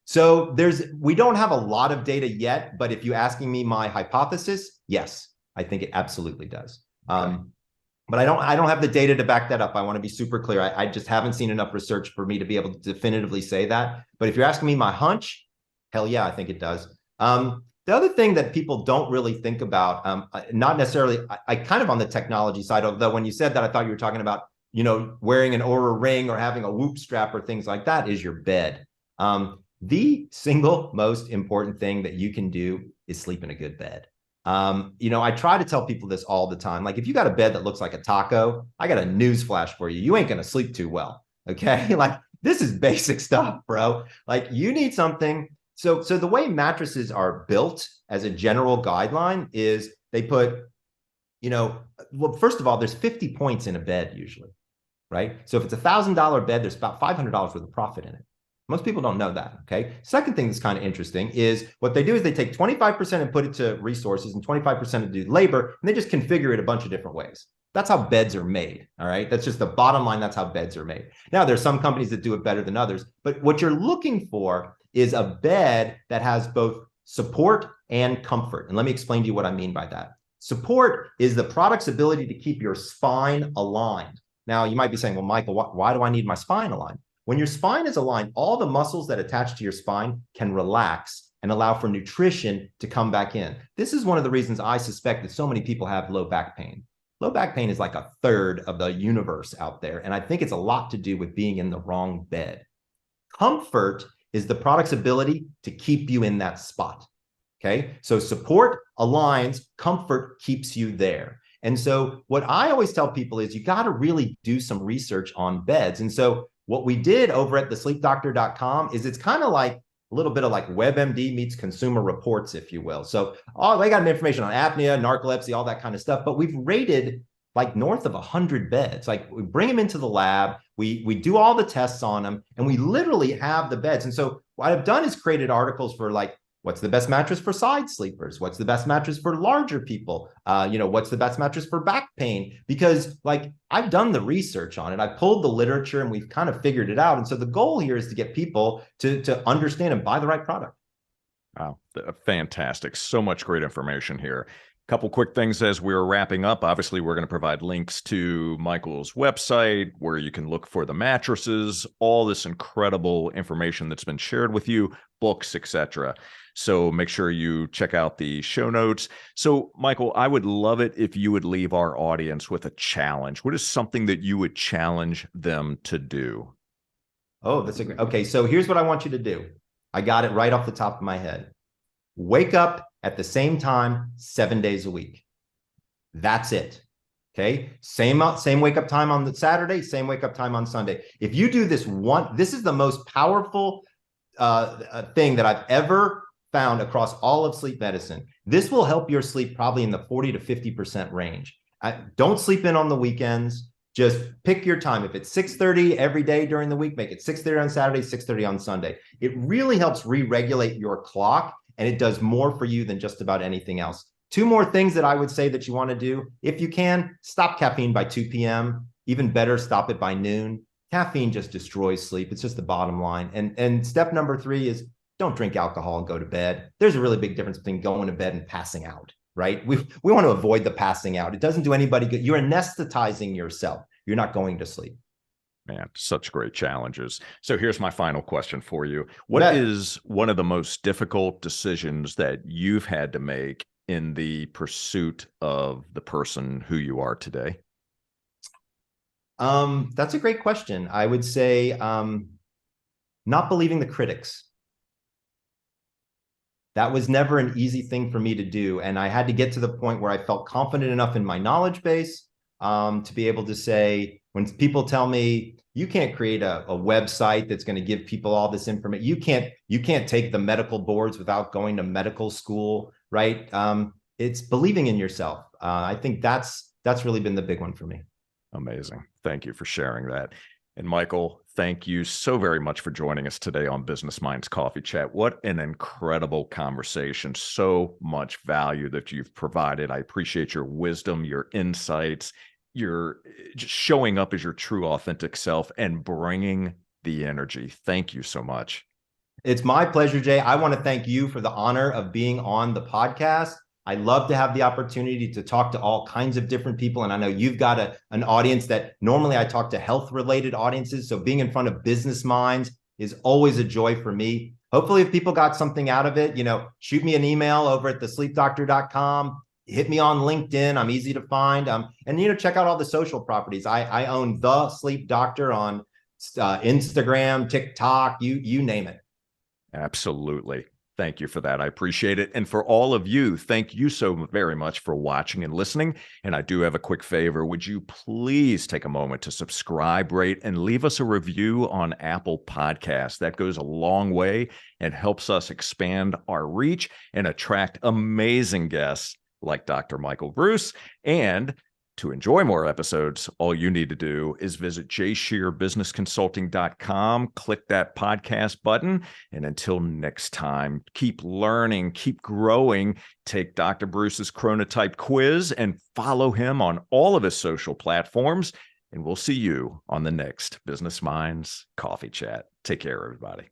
So we don't have a lot of data yet, but if you're asking me my hypothesis, yes, I think it absolutely does. Okay. But I don't have the data to back that up. I want to be super clear. I just haven't seen enough research for me to be able to definitively say that. But if you're asking me my hunch, hell yeah, I think it does. The other thing that people don't really think about, not necessarily, I kind of on the technology side, although when you said that, I thought you were talking about, wearing an Oura ring or having a Whoop strap or things like that, is your bed. The single most important thing that you can do is sleep in a good bed. I try to tell people this all the time. Like, if you got a bed that looks like a taco, I got a news flash for you. You ain't going to sleep too well. Okay. Like, this is basic stuff, bro. Like, you need something. So the way mattresses are built as a general guideline is they put, well, first of all, there's 50 points in a bed usually. right? So if it's $1,000 bed, there's about $500 worth of profit in it. Most people don't know that, okay? Second thing that's kind of interesting is what they do is they take 25% and put it to resources and 25% to do labor, and they just configure it a bunch of different ways. That's how beds are made, all right? That's just the bottom line. That's how beds are made. Now, there's some companies that do it better than others, but what you're looking for is a bed that has both support and comfort. And let me explain to you what I mean by that. Support is the product's ability to keep your spine aligned. Now, you might be saying, well, Michael, why do I need my spine aligned? When your spine is aligned, all the muscles that attach to your spine can relax and allow for nutrition to come back in. This is one of the reasons I suspect that so many people have low back pain. Low back pain is like a third of the universe out there. And I think it's a lot to do with being in the wrong bed. Comfort is the product's ability to keep you in that spot. Okay. So support aligns, comfort keeps you there. And so what I always tell people is you got to really do some research on beds. And so what we did over at thesleepdoctor.com is it's kind of like a little bit of like WebMD meets Consumer Reports, if you will. So they got information on apnea, narcolepsy, all that kind of stuff, but we've rated like north of 100 beds. Like we bring them into the lab, we do all the tests on them, and we literally have the beds. And so what I've done is created articles for like, what's the best mattress for side sleepers? What's the best mattress for larger people? What's the best mattress for back pain? Because like I've done the research on it. I pulled the literature and we've kind of figured it out. And so the goal here is to get people to understand and buy the right product. Wow, fantastic. So much great information here. Couple quick things as we're wrapping up. Obviously, we're going to provide links to Michael's website where you can look for the mattresses, all this incredible information that's been shared with you, books, etc. So make sure you check out the show notes. So, Michael, I would love it if you would leave our audience with a challenge. What is something that you would challenge them to do? Oh, that's a great. Okay, so here's what I want you to do. I got it right off the top of my head. Wake up at the same time 7 days a week. That's it. Okay. Same wake up time on the Saturday, same wake up time on Sunday. If you do this this is the most powerful thing that I've ever found across all of sleep medicine. This will help your sleep probably in the 40 to 50% range. Don't sleep in on the weekends. Just pick your time. If it's 6:30 every day during the week, make it 6:30 on Saturday, 6:30 on Sunday. It really helps re-regulate your clock, and it does more for you than just about anything else. Two more things that I would say that you want to do. If you can, stop caffeine by 2 p.m. Even better, stop it by noon. Caffeine just destroys sleep. It's just the bottom line. And step number 3 is don't drink alcohol and go to bed. There's a really big difference between going to bed and passing out, right? We want to avoid the passing out. It doesn't do anybody good. You're anesthetizing yourself. You're not going to sleep. Man, such great challenges. So here's my final question for you. What is one of the most difficult decisions that you've had to make in the pursuit of the person who you are today? That's a great question. I would say not believing the critics. That was never an easy thing for me to do. And I had to get to the point where I felt confident enough in my knowledge base to be able to say, when people tell me, you can't create a website that's going to give people all this information. You can't take the medical boards without going to medical school, right? It's believing in yourself. I think that's really been the big one for me. Amazing. Thank you for sharing that. And Michael, thank you so very much for joining us today on Business Minds Coffee Chat. What an incredible conversation. So much value that you've provided. I appreciate your wisdom, your insights, your just showing up as your true authentic self and bringing the energy. Thank you so much. It's my pleasure, Jay. I want to thank you for the honor of being on the podcast. I love to have the opportunity to talk to all kinds of different people. And I know you've got an audience that normally I talk to health related audiences. So being in front of business minds is always a joy for me. Hopefully if people got something out of it, shoot me an email over at thesleepdoctor.com. Hit me on LinkedIn. I'm easy to find. And check out all the social properties. I own The Sleep Doctor on Instagram, TikTok, you name it. Absolutely. Thank you for that. I appreciate it. And for all of you, thank you so very much for watching and listening. And I do have a quick favor. Would you please take a moment to subscribe, rate, and leave us a review on Apple Podcasts? That goes a long way and helps us expand our reach and attract amazing guests like Dr. Michael Breus and To enjoy more episodes, all you need to do is visit jscherbusinessconsulting.com, click that podcast button, and until next time, keep learning, keep growing, take Dr. Breus's Chronotype quiz, and follow him on all of his social platforms, and we'll see you on the next Business Minds Coffee Chat. Take care, everybody.